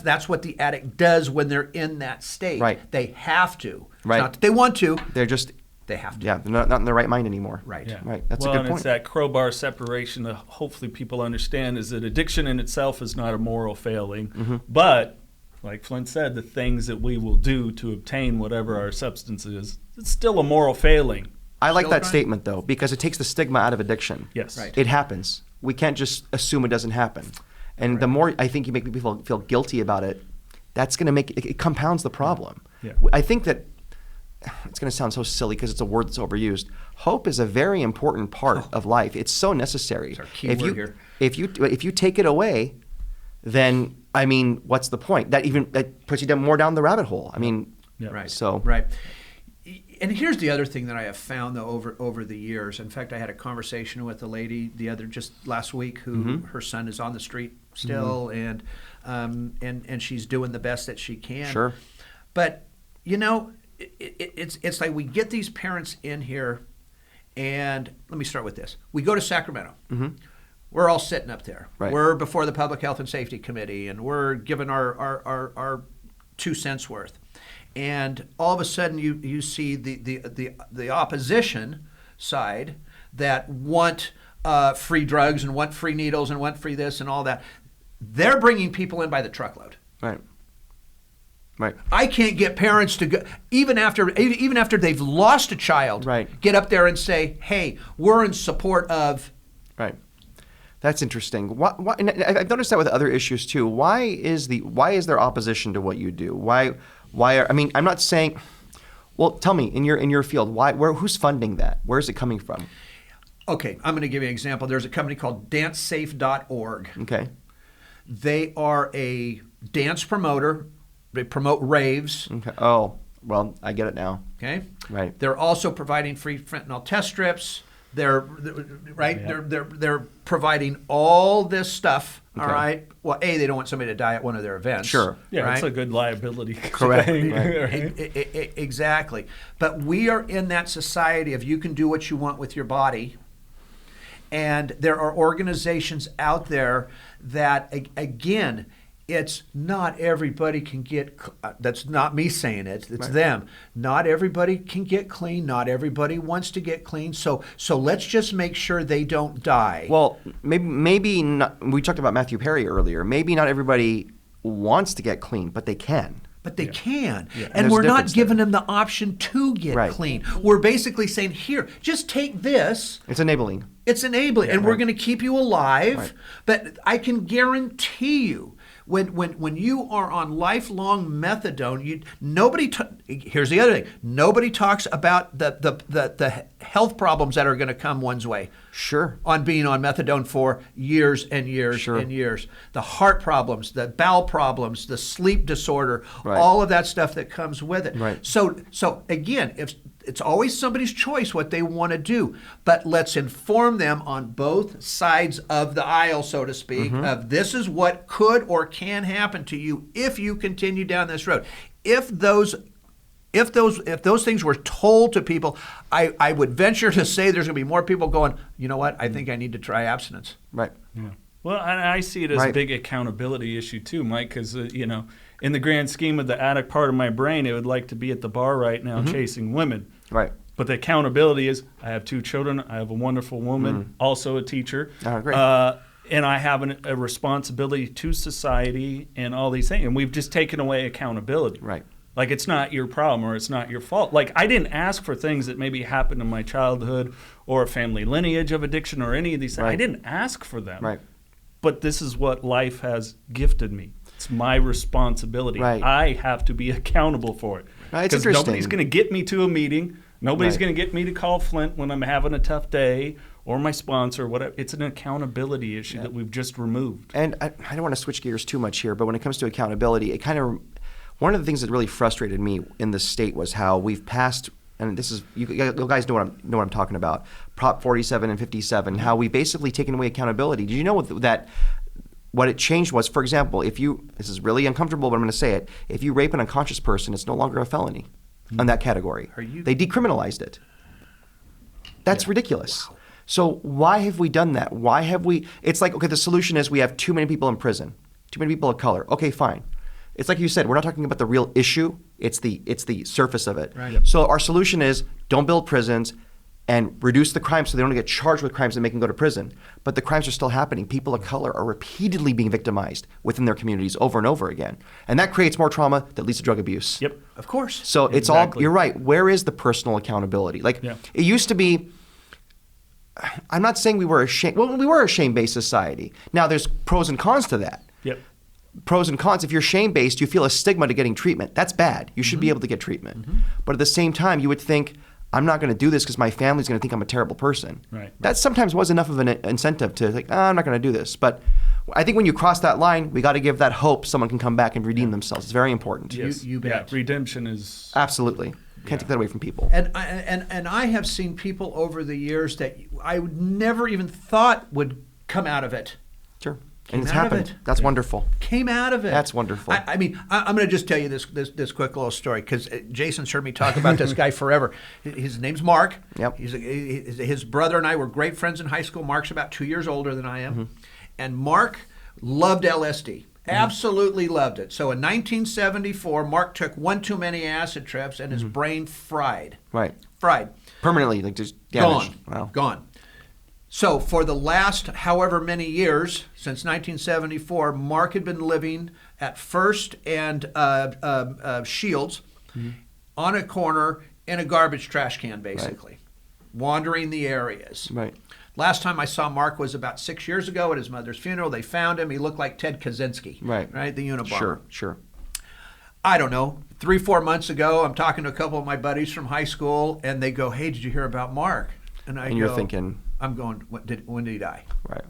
that's what the addict does when they're in that state. Right. They have to. It's Right. not that they want to. They're just, They have to. yeah, they're not in their right mind anymore. Right. Yeah. Right. That's well, a good and point. it's that crowbar separation that hopefully people understand is that addiction in itself is not a moral failing, but like Flindt said, the things that we will do to obtain whatever our substance is, it's still a moral failing. I like Still that crime? statement, though, because it takes the stigma out of addiction. Yes. Right. It happens. We can't just assume it doesn't happen. And the more I think you make people feel guilty about it, that's going to make it compounds the problem. Yeah. I think that it's going to sound so silly because it's a word that's overused. Hope is a very important part of life. It's so necessary. It's our key word here. If you take it away, then I mean, what's the point? That puts you more down the rabbit hole. I mean, Yeah. Right. So Right. And here's the other thing that I have found, though, over the years. In fact, I had a conversation with a lady just last week who her son is on the street still, and she's doing the best that she can. Sure. But it's like we get these parents in here, and let me start with this: we go to Sacramento. We're all sitting up there. Right. We're before the Public Health and Safety Committee, and we're giving our 2 cents worth. And all of a sudden, you see the opposition side that want free drugs and want free needles and want free this and all that. They're bringing people in by the truckload. right. Right. I can't get parents to go, even after they've lost a child, Right. get up there and say, "Hey, we're in support of." Right. That's interesting. And I've noticed that with other issues too. Why is there opposition to what you do? I mean, I'm not saying. Well, tell me in your field, who's funding that? Where is it coming from? Okay, I'm going to give you an example. There's a company called dancesafe.org. Okay. They are a dance promoter. They promote raves. Okay. Oh, well, I get it now. Okay. Right. They're also providing free fentanyl test strips. They're providing all this stuff. Okay. All right. Well, they don't want somebody to die at one of their events. Sure. Yeah, right? it's a good liability. Correct. thing, Right. right? Exactly. But we are in that society of you can do what you want with your body. And there are organizations out there that, again, it's not everybody can get, that's not me saying it, it's Right. them. Not everybody can get clean. Not everybody wants to get clean. So let's just make sure they don't die. Well, maybe not, we talked about Matthew Perry earlier. Maybe not everybody wants to get clean, but they can. But they can. And And there's we're a not difference giving there. them the option to get Right. clean. We're basically saying, here, just take this. It's enabling. It's enabling, and we're going to keep you alive. Right. But I can guarantee you, when you are on lifelong methadone, here's the other thing: nobody talks about the health problems that are going to come one's way. Sure. On being on methadone for years and years Sure. and years, the heart problems, the bowel problems, the sleep disorder, Right. all of that stuff that comes with it. Right. So again, if it's always somebody's choice what they want to do, but let's inform them on both sides of the aisle, so to speak, of this is what could or can happen to you if you continue down this road. If those things were told to people, I would venture to say there's going to be more people going, you know what, I think I need to try abstinence. Right. Yeah. Well, and I see it as a big accountability issue too, Mike, because, in the grand scheme of the addict part of my brain, it would like to be at the bar right now chasing women. Right. But the accountability is I have 2 children. I have a wonderful woman, also a teacher. Oh, great. And I have a responsibility to society and all these things. And we've just taken away accountability. Right. Like, it's not your problem or it's not your fault. Like, I didn't ask for things that maybe happened in my childhood or a family lineage of addiction or any of these things. Right. I didn't ask for them. Right. But this is what life has gifted me. It's my responsibility. Right. I have to be accountable for it. Right, it's Because interesting. nobody's going to get me to a meeting. Nobody's Right. going to get me to call Flindt when I'm having a tough day or my sponsor, whatever. It's an accountability issue that we've just removed. And I don't want to switch gears too much here, but when it comes to accountability, it kind of one of the things that really frustrated me in the state was how we've passed, and this is you guys know what I'm talking about, Prop 47 and 57, how we basically taken away accountability. Did you know that what it changed was, for example, this is really uncomfortable, but I'm going to say it, if you rape an unconscious person, it's no longer a felony on that category. They decriminalized it. That's ridiculous. Wow. So why have we done that? Why have we? It's like, okay, the solution is we have too many people in prison, too many people of color. Okay, fine. It's like you said, we're not talking about the real issue. It's the surface of it. Right. So our solution is don't build prisons and reduce the crime so they don't get charged with crimes and make them go to prison. But the crimes are still happening. People of color are repeatedly being victimized within their communities over and over again. And that creates more trauma that leads to drug abuse. Yep. Of course. So it's all, you're right. Where is the personal accountability? Like, it used to be, I'm not saying we were a shame. Well, we were a shame-based society. Now, there's pros and cons to that. Yep. Pros and cons. If you're shame-based, you feel a stigma to getting treatment. That's bad. You should be able to get treatment. But at the same time, you would think, I'm not going to do this because my family's going to think I'm a terrible person. Right. That sometimes was enough of an incentive to like, I'm not going to do this. But I think when you cross that line, we got to give that hope someone can come back and redeem themselves. It's very important. Yes. You bet. Yeah, redemption is... Absolutely. Can't take that away from people. And I have seen people over the years that I would never even thought would come out of it. Sure. And it's Came out of happened. it. That's wonderful. Came out of it. That's wonderful. I mean, I'm going to just tell you this quick little story because Jason's heard me talk about this guy forever. His name's Mark. Yep. His brother and I were great friends in high school. Mark's about 2 years older than I am. And Mark loved LSD. Absolutely loved it. So in 1974, Mark took one too many acid trips and his brain fried. Right. Fried. Permanently, like just damaged. Gone. Wow. Gone. So for the last however many years, since 1974, Mark had been living at First and Shields on a corner in a garbage trash can, basically, wandering the areas. Right. Last time I saw Mark was about 6 years ago at his mother's funeral. They found him. He looked like Ted Kaczynski, Right. The Unabomber. Sure. I don't know, 3-4 months ago, I'm talking to a couple of my buddies from high school, and they go, "Hey, did you hear about Mark?" And You're thinking, I'm going, when did he die? Right.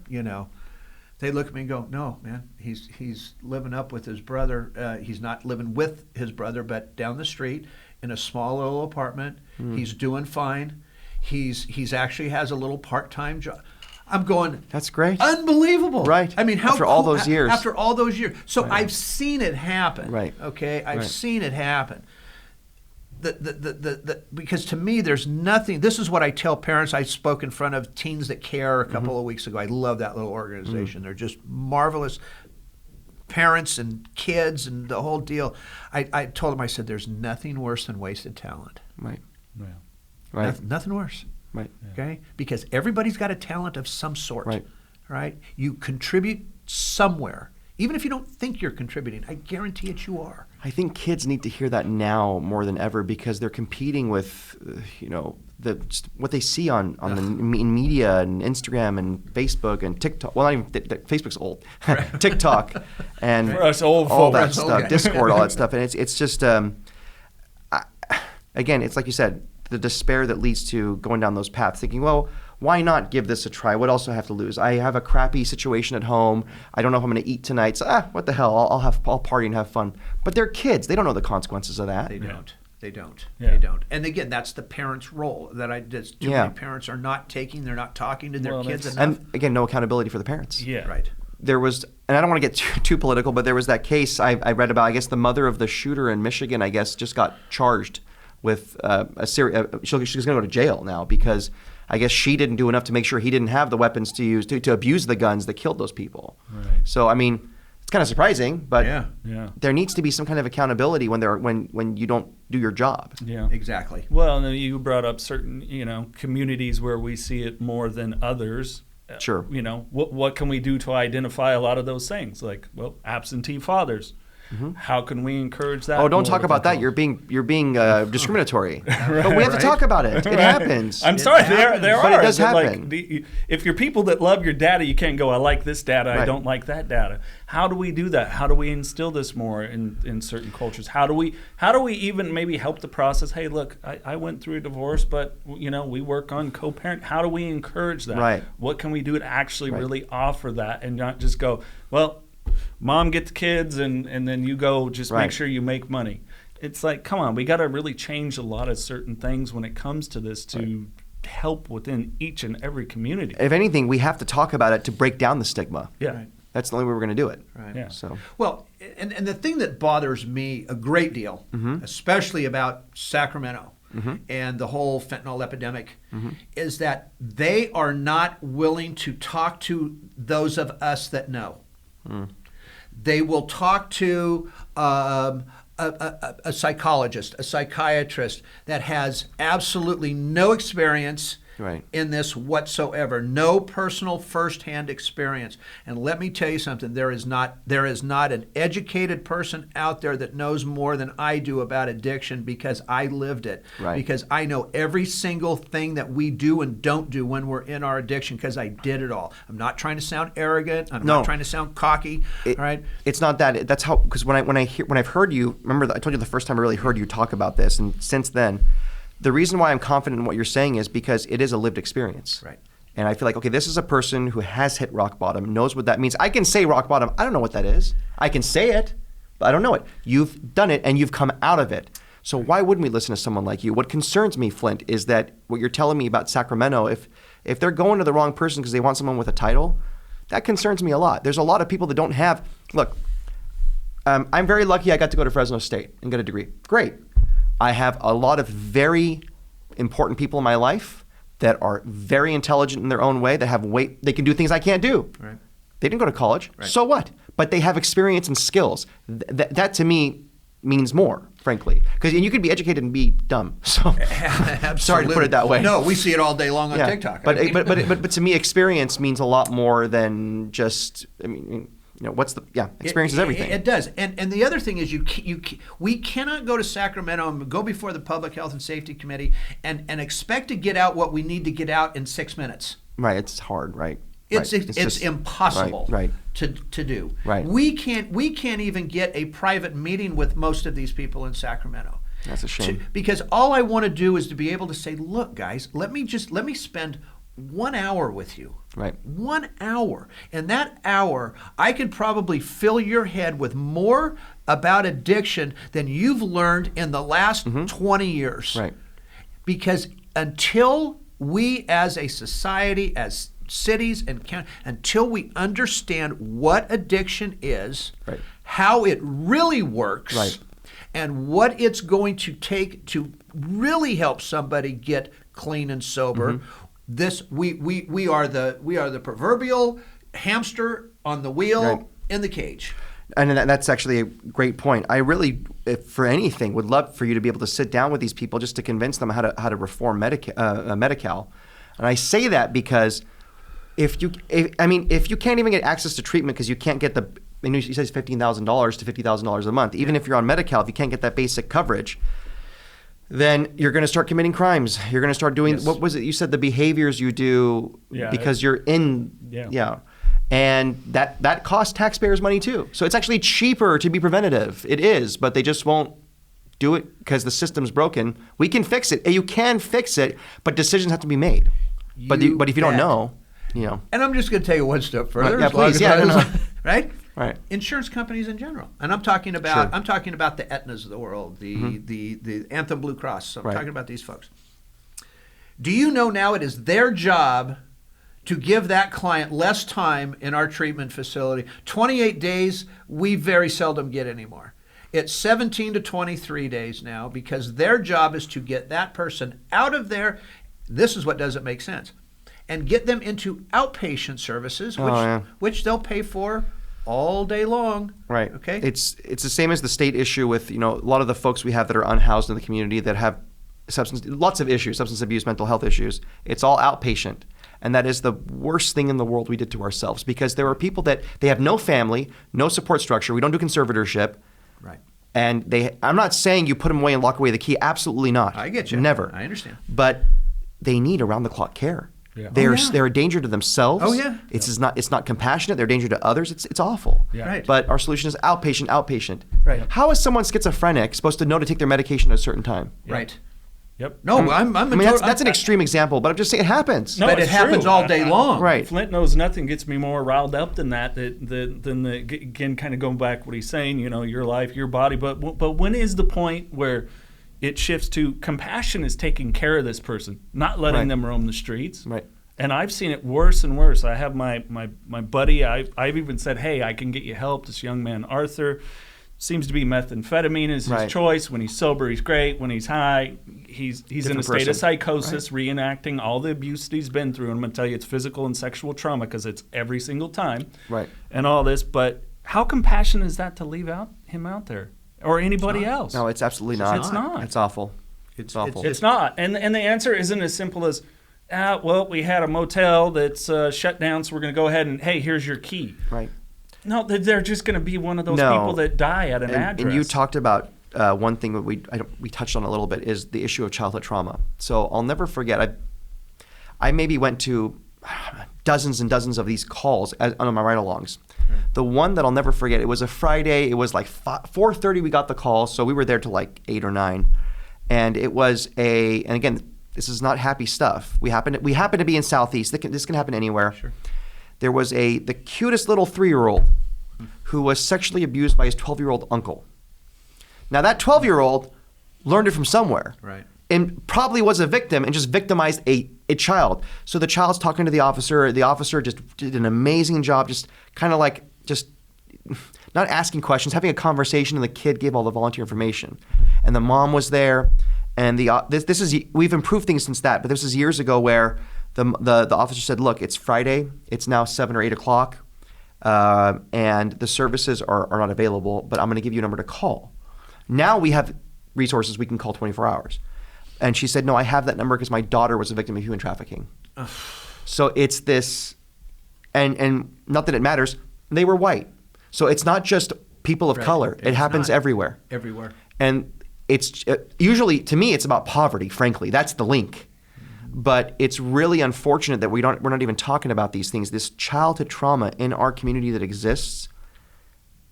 They look at me and go, "No, man, he's living up with his brother. He's not living with his brother, but down the street in a small little apartment. He's doing fine. He's actually has a little part-time job." I'm going, that's great. Unbelievable. Right. I mean, how After all those years. After all those years. So I've seen it happen. Right. Okay? I've Right. seen it happen. Because to me, there's nothing. This is what I tell parents. I spoke in front of Teens That Care a couple of weeks ago. I love that little organization. They're just marvelous parents and kids and the whole deal. I told them, I said, there's nothing worse than wasted talent. Right. Yeah. Right. Nothing worse. Right. Okay? Because everybody's got a talent of some sort. Right. Right? You contribute somewhere. Even if you don't think you're contributing, I guarantee it you are. I think kids need to hear that now more than ever because they're competing with, what they see in media and Instagram and Facebook and TikTok. Well, not even Facebook's old. TikTok and For us old all folks. that stuff, Discord, all that stuff, and it's just again, it's like you said, the despair that leads to going down those paths, thinking, well, why not give this a try? What else do I have to lose? I have a crappy situation at home. I don't know if I'm going to eat tonight. So, what the hell? I'll party and have fun. But they're kids. They don't know the consequences of that. They don't. They don't. Yeah. They don't. And again, that's the parent's role. Too many parents are not taking. They're not talking to their kids enough. And again, no accountability for the parents. Yeah. Right. There was, and I don't want to get too political, but there was that case I read about. I guess the mother of the shooter in Michigan, I guess, just got charged with she's going to go to jail now because I guess she didn't do enough to make sure he didn't have the weapons to use to abuse the guns that killed those people. Right. So I mean, it's kind of surprising, but Yeah. there needs to be some kind of accountability when you don't do your job. Yeah. Exactly. Well, and then you brought up certain, communities where we see it more than others. Sure. What can we do to identify a lot of those things? Like, well, absentee fathers. How can we encourage that? Oh, don't more talk with about our that. You're being discriminatory. But we have to talk about it. It happens. I'm sorry, happens. there are. But it does Like, happen. if you're people that love your data, you can't go, I like this data, I Right. don't like that data. How do we do that? How do we instill this more in certain cultures? How do we even maybe help the process? Hey, look, I went through a divorce, but we work on co-parent. How do we encourage that? Right. What can we do to actually really offer that and not just go, well, Mom, get the kids, and then you go just make Right. sure you make money. It's like, come on, we got to really change a lot of certain things when it comes to this to help within each and every community. If anything, we have to talk about it to break down the stigma. Yeah. Right. That's the only way we're going to do it. Right. Yeah. So Well, and the thing that bothers me a great deal, especially about Sacramento and the whole fentanyl epidemic, is that they are not willing to talk to those of us that know. They will talk to a psychologist, a psychiatrist that has absolutely no experience Right. in this whatsoever, no personal firsthand experience. And let me tell you something, there is not an educated person out there that knows more than I do about addiction, because I lived it. Right. Because I know every single thing that we do and don't do when we're in our addiction, because I did it all. I'm not trying to sound arrogant. I'm No. not trying to sound cocky. All right. It's not that. That's how. Because when I've heard you, remember I told you the first time I really heard you talk about this, and since then, the reason why I'm confident in what you're saying is because it is a lived experience. Right. And I feel like, okay, this is a person who has hit rock bottom, knows what that means. I can say rock bottom. I don't know what that is. I can say it, but I don't know it. You've done it and you've come out of it. So why wouldn't we listen to someone like you? What concerns me, Flindt, is that what you're telling me about Sacramento, if they're going to the wrong person because they want someone with a title, that concerns me a lot. There's a lot of people that don't have, look, I'm very lucky I got to go to Fresno State and get a degree. Great. I have a lot of very important people in my life that are very intelligent in their own way, that have they can do things I can't do. Right. They didn't go to college, Right. so what? But they have experience and skills. That to me means more, frankly. Because you could be educated and be dumb. So sorry to put it that way. No, we see it all day long on Yeah. TikTok. But, I mean- but to me, experience means a lot more than just, experience is everything. It does. And the other thing is we cannot go to Sacramento and go before the Public Health and Safety Committee and expect to get out what we need to get out in 6 minutes. Right, it's hard, right? It's Right. it's just- impossible right. to do. Right. We can't even get a private meeting with most of these people in Sacramento. That's a shame. Because all I want to do is to be able to say, look, guys, let me spend 1 hour with you. Right. 1 hour. And that hour, I could probably fill your head with more about addiction than you've learned in the last 20 years. Right. Because until we as a society, as cities and counties, until we understand what addiction is, Right. how it really works, Right. and what it's going to take to really help somebody get clean and sober, this we are the proverbial hamster on the wheel Right. in the cage. And that's actually a great point. I really, if for anything, would love for you to be able to sit down with these people just to convince them how to reform Medi-Cal. And I say that because if you can't even get access to treatment because you can't get you said $15,000 to $50,000 a month, even if you're on Medi-Cal, if you can't get that basic coverage, then you're going to start committing crimes. You're going to start doing, what was it? You said the behaviors you do because you're in, and that costs taxpayers money too. So it's actually cheaper to be preventative. It is, but they just won't do it because the system's broken. We can fix it. You can fix it, but decisions have to be made. But if you don't know, And I'm just going to take it one step further. Right, yeah, as long please. as Yeah, I- no, no. Right? Right. Insurance companies in general, and I'm talking about Sure. I'm talking about the Aetnas of the world, the Anthem Blue Cross. So I'm Right. talking about these folks. Do you know now it is their job to give that client less time in our treatment facility? 28 days, we very seldom get anymore. It's 17 to 23 days now because their job is to get that person out of there, This is what doesn't make sense. And get them into outpatient services, which they'll pay for all day long. Right. Okay. It's the same as the state issue with, a lot of the folks we have that are unhoused in the community that have lots of issues, substance abuse, mental health issues. It's all outpatient. And that is the worst thing in the world we did to ourselves, because there are people that they have no family, no support structure. We don't do conservatorship. Right. And I'm not saying you put them away and lock away the key. Absolutely not. I get you. Never. I understand. But they need around-the-clock care. Yeah. They're a danger to themselves. Oh, yeah. It's not compassionate. They're a danger to others. It's awful. Yeah. Right. But our solution is outpatient. Right. How is someone schizophrenic supposed to know to take their medication at a certain time? Right. Yep. No, That's an extreme example, but I'm just saying it happens. No, but it it's happens true. all day long. Right. Flindt knows nothing gets me more riled up than that. Again, kind of going back to what he's saying. Your life, your body. But when is the point where it shifts to compassion is taking care of this person, not letting them roam the streets? Right. And I've seen it worse and worse. I have my buddy. I've even said, hey, I can get you help. This young man, Arthur. Seems to be methamphetamine is his choice. When he's sober, he's great. When he's high, he's in a state of psychosis, reenacting all the abuse that he's been through. And I'm going to tell you, it's physical and sexual trauma because it's every single time. Right. And all this. But how compassionate is that to leave him out there or anybody else? No, it's absolutely not. It's not. It's awful. It's awful. It's not. And the answer isn't as simple as, well, we had a motel that's shut down, so we're going to go ahead and, hey, here's your key. Right. No, they're just going to be one of those people that die at an address. And you talked about one thing that we touched on a little bit is the issue of childhood trauma. So I'll never forget. I maybe went to dozens and dozens of these calls on my ride-alongs. The one that I'll never forget, it was a Friday. It was like 4:30 we got the call, so we were there till like 8 or 9. And it was and again, this is not happy stuff. We happen to be in Southeast. This can happen anywhere. Sure. There was the cutest little 3-year-old who was sexually abused by his 12-year-old uncle. Now that 12-year-old learned it from somewhere. Right. And probably was a victim and just victimized a child. So the child's talking to the officer. The officer just did an amazing job, just kind of like just not asking questions, having a conversation, and the kid gave all the volunteer information. And the mom was there. And we've improved things since that, but this is years ago where the officer said, look, it's Friday, it's now 7 or 8 o'clock, and the services are not available, but I'm going to give you a number to call. Now we have resources we can call 24 hours. And she said, no, I have that number because my daughter was a victim of human trafficking. So it's this, and not that it matters, they were white. So it's not just people of color. It happens everywhere. Everywhere. And it's usually, to me, it's about poverty, frankly. That's the link. But it's really unfortunate that we're not even talking about these things. This childhood trauma in our community that exists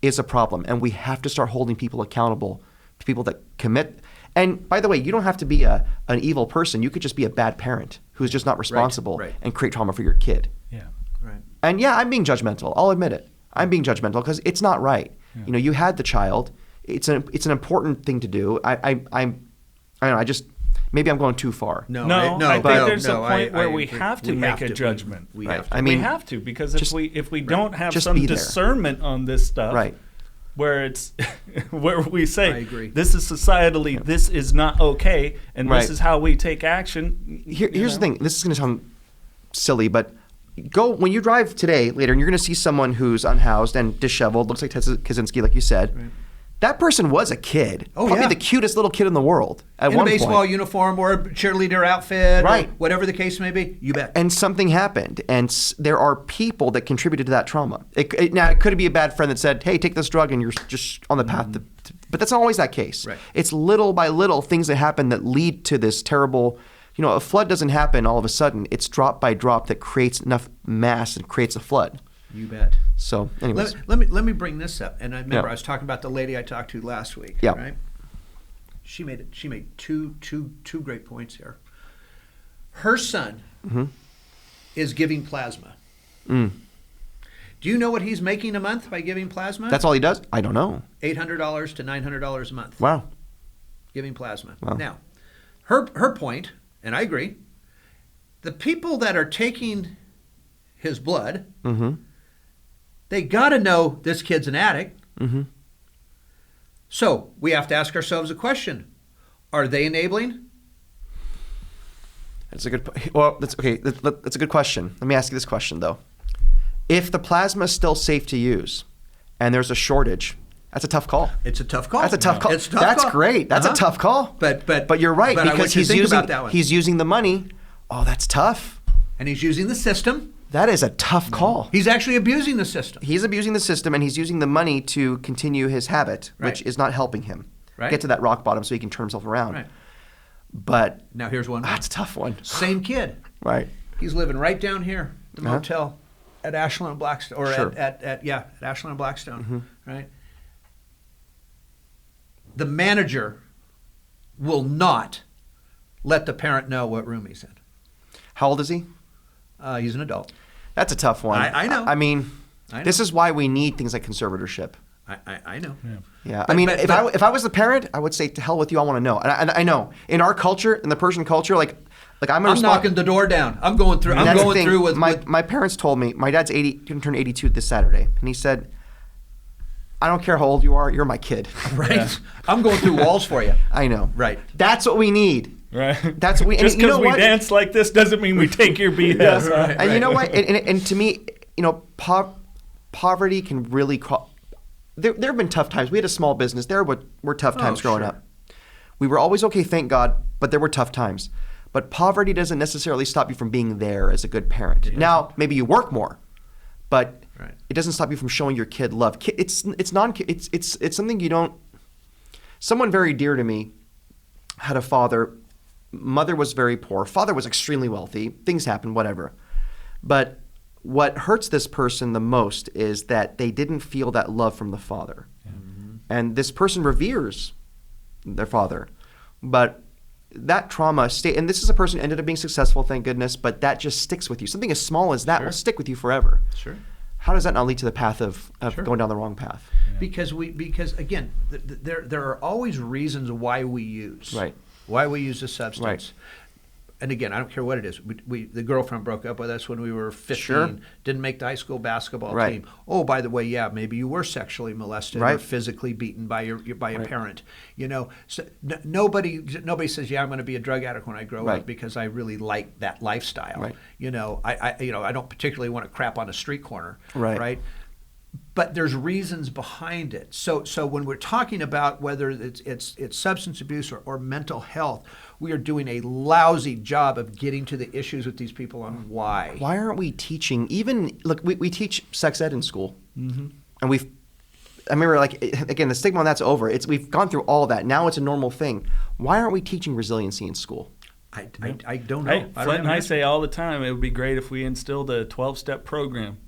is a problem, and we have to start holding people accountable, people that commit. And by the way, you don't have to be an evil person. You could just be a bad parent who's just not responsible and create trauma for your kid. Yeah. Right. And yeah, I'm being judgmental. I'll admit it. I'm being judgmental because it's not right. Yeah. You had the child. It's an important thing to do. I don't know. Maybe I'm going too far. I think there's a point where we have to make a judgment. We have to, because if we don't have some discernment on this stuff, where it's where we say this is societally, this is not okay, and this is how we take action. Here's the thing. This is going to sound silly, but when you drive today later, and you're going to see someone who's unhoused and disheveled, looks like Ted Kaczynski, like you said. Right. That person was a kid, probably the cutest little kid in the world at one point. In a baseball uniform or a cheerleader outfit, or whatever the case may be, you bet. And something happened, and there are people that contributed to that trauma. Now, it could be a bad friend that said, hey, take this drug and you're just on the path but that's not always that case. Right. It's little by little things that happen that lead to this terrible, a flood doesn't happen all of a sudden. It's drop by drop that creates enough mass and creates a flood. You bet. So, anyways. Let me bring this up. And I remember I was talking about the lady I talked to last week. Yeah. Right? She made two great points here. Her son is giving plasma. Do you know what he's making a month by giving plasma? That's all he does? I don't know. $800 to $900 a month. Wow. Giving plasma. Wow. Now, her point, and I agree, the people that are taking his blood, they got to know this kid's an addict. So we have to ask ourselves a question. Are they enabling? That's a good. Well, that's okay. That's a good question. Let me ask you this question though: if the plasma is still safe to use, and there's a shortage, that's a tough call. It's a tough call. That's a tough call. It's a tough That's call. great. That's a tough call. But you're right, but I because want you to think about that one. he's using the money. Oh, that's tough. And he's using the system. That is a tough call. He's actually abusing the system. He's abusing the system, and he's using the money to continue his habit, which Right. is not helping him Right. get to that rock bottom so he can turn himself around. Right. But Now here's one. that's a tough one. Same kid. Right. He's living right down here, the Uh-huh. motel at Ashland and Blackstone, or Sure. at Ashland and Blackstone, right? The manager will not let the parent know what room he's in. How old is he? He's an adult. That's a tough one. I know. I mean, I know. this is why we need things like conservatorship. I know. Yeah. But- I mean, but- if I was the parent, I would say, to hell with you, I want to know. And I know. In our culture, in the Persian culture, like I'm knocking the door down. I'm going through. I'm That's the going thing. through with my parents told me, my dad's 80, going to turn 82 this Saturday. And he said, I don't care how old you are, you're my kid. right. Yeah. I'm going through walls for you. I know. Right. That's what we need. Right. That's what we. Just and you because know we what? dance like this doesn't mean we take your BS. Right. And you know what? And to me, you know, poverty can really. There have been tough times. We had a small business. There were tough times growing sure. up. We were always okay, thank God, but there were tough times. But poverty doesn't necessarily stop you from being there as a good parent. Now, maybe you work more, but Right. it doesn't stop you from showing your kid love. It's something you don't. Someone very dear to me had a father. Mother was very poor. Father was extremely wealthy. Things happen, whatever. But what hurts this person the most is that they didn't feel that love from the father. Mm-hmm. And this person reveres their father. But that trauma and this is a person who ended up being successful, thank goodness, but that just sticks with you. Something as small as that will stick with you forever. Sure. How does that not lead to the path of Sure. going down the wrong path? Because again, there are always reasons why we use. Right. Why we use a substance. Right. And again, I don't care what it is. The girlfriend broke up with us when we were 15. Sure. Didn't make the high school basketball Right. team. Oh, by the way, yeah, maybe you were sexually molested or Right. physically beaten by a parent. You know, so nobody says, yeah, I'm going to be a drug addict when I grow Right. up because I really like that lifestyle. Right. You know, I don't particularly want to crap on a street corner. Right. Right. But there's reasons behind it. So when we're talking about whether it's substance abuse or mental health, we are doing a lousy job of getting to the issues with these people on why. Why aren't we teaching, we teach sex ed in school. Mm-hmm. And I remember, like, again, the stigma on that's over. We've gone through all that. Now it's a normal thing. Why aren't we teaching resiliency in school? I don't know. Hey, I don't Flindt and have I an say all the time, it would be great if we instilled a 12-step program.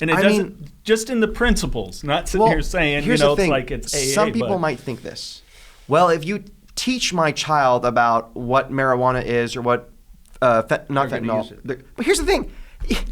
And it I doesn't, mean- just in the principles, not sitting here saying, here's you know, the thing. it's like it's AA. Some people but- might think this. Well, if you teach my child about what marijuana is or what, not They're gonna fentanyl. use it. But here's the thing.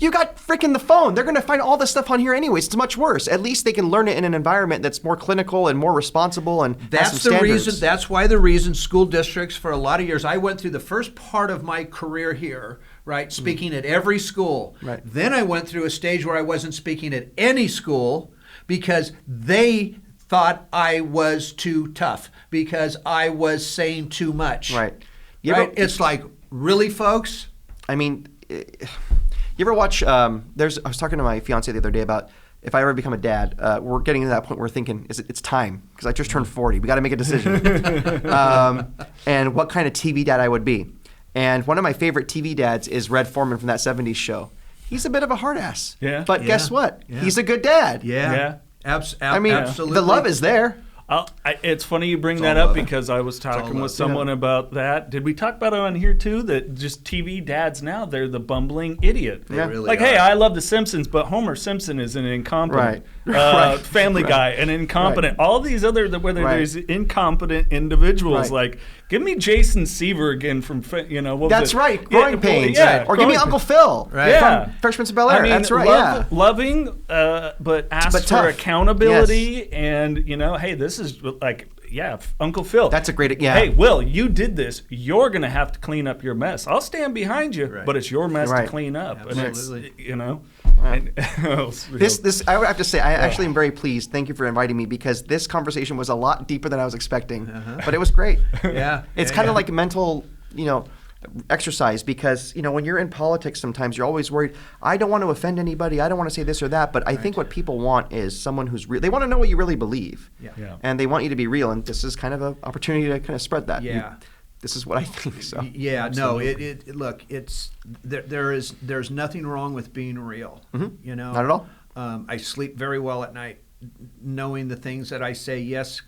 You got freaking the phone. They're going to find all this stuff on here anyways. It's much worse. At least they can learn it in an environment that's more clinical and more responsible and has That's some the standards. reason. That's why the reason school districts for a lot of years. I went through the first part of my career here, right, speaking at every school. Right. Then I went through a stage where I wasn't speaking at any school because they thought I was too tough because I was saying too much. Right. Right. It's like, really, folks? I mean, you ever watch? I was talking to my fiance the other day about if I ever become a dad. We're getting to that point where we're thinking, it's time because I just turned 40. We got to make a decision. And what kind of TV dad I would be. And one of my favorite TV dads is Red Foreman from that '70s show. He's a bit of a hard ass. Yeah. But guess what? Yeah. He's a good dad. Yeah. I mean, absolutely. the love is there. It's funny you bring It's that all up love. because I was all talking love. with someone about that. Did we talk about it on here too? That just TV dads now, they're the bumbling idiot. Yeah. really like, are. hey, I love The Simpsons, but Homer Simpson is an incompetent. Right. Right. Family Guy, an incompetent. All these other, whether Right. there's incompetent individuals, Right. like, give me Jason Seaver again from, what was That's it? right. Growing Pains. Yeah. Or give me Growing Uncle Phil. Right. Yeah. From Fresh Prince of Bel-Air. I mean, That's right. loving, but ask But for tough. accountability and, hey, this is like, Uncle Phil. That's a great. Yeah. Hey, Will, you did this. You're going to have to clean up your mess. I'll stand behind you, Right. but it's your mess Right. to clean up. Absolutely. And it's, This I would have to say I actually am very pleased. Thank you for inviting me because this conversation was a lot deeper than I was expecting, but it was great. Yeah. It's Yeah, kind of yeah. like mental, exercise, because when you're in politics, sometimes you're always worried. I don't want to offend anybody. I don't want to say this or that. But I think what people want is someone who's real. They want to know what you really believe, and they want you to be real. And this is kind of an opportunity to kind of spread that. Yeah. This is what I think. So yeah, absolutely. no, look, it's there's nothing wrong with being real. Not at all. I sleep very well at night, knowing the things that I say, yes,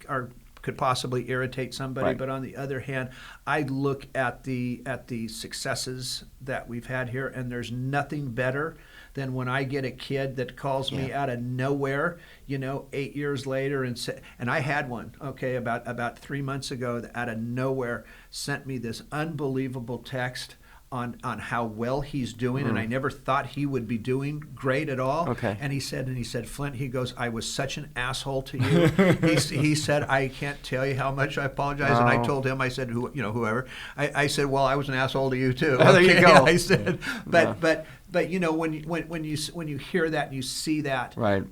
could possibly irritate somebody, Right. but on the other hand, I look at the successes that we've had here, and there's nothing better than when I get a kid that calls me out of nowhere, 8 years later, and I had one, about 3 months ago, that out of nowhere sent me this unbelievable text on how well he's doing, and I never thought he would be doing great at all. Okay. And he said, Flindt, he goes, I was such an asshole to you. he said, I can't tell you how much I apologize. And I told him, I said, whoever. I said, well, I was an asshole to you too. Oh, there you go. I said, but when you hear that and you see that, Right.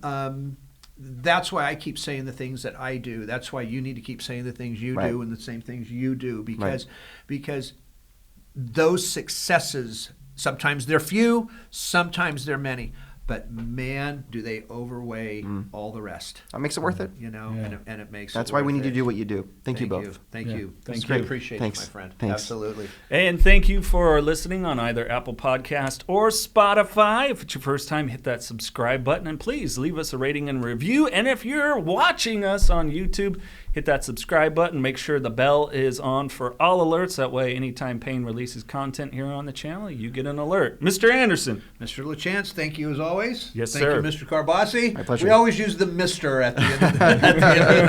That's why I keep saying the things that I do. That's why you need to keep saying the things you Right. do and the same things you do, because those successes, sometimes they're few, sometimes they're many, but man, do they overweigh all the rest. That makes it worth it. And it makes That's it why we worth need to it. do what you do. Thank you both. Thank you. Thank Great. you. Appreciate Thanks. it, my friend. Thanks. Absolutely. And thank you for listening on either Apple Podcast or Spotify. If it's your first time, hit that subscribe button, and please leave us a rating and review. And if you're watching us on YouTube, hit that subscribe button. Make sure the bell is on for all alerts. That way, anytime Payne releases content here on the channel, you get an alert. Mr. Andersen. Mr. LaChance, thank you as always. Yes, thank sir. you, Mr. Karbassi. My pleasure. We always use the Mr. at the end of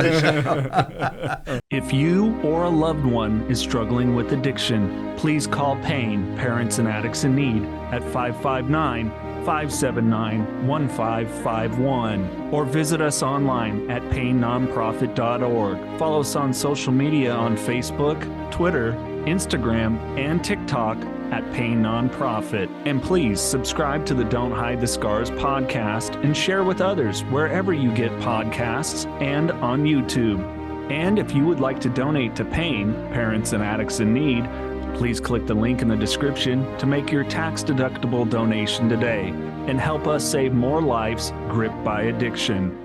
the show. If you or a loved one is struggling with addiction, please call Payne, Parents and Addicts in Need, at 559-579-1551, or visit us online at paynonprofit.org. Follow us on social media on Facebook, Twitter, Instagram, and TikTok at Payne Nonprofit. And please subscribe to the Don't Hide the Scars podcast and share with others wherever you get podcasts and on YouTube. And if you would like to donate to Payne, Parents and Addicts in Need, please click the link in the description to make your tax-deductible donation today and help us save more lives gripped by addiction.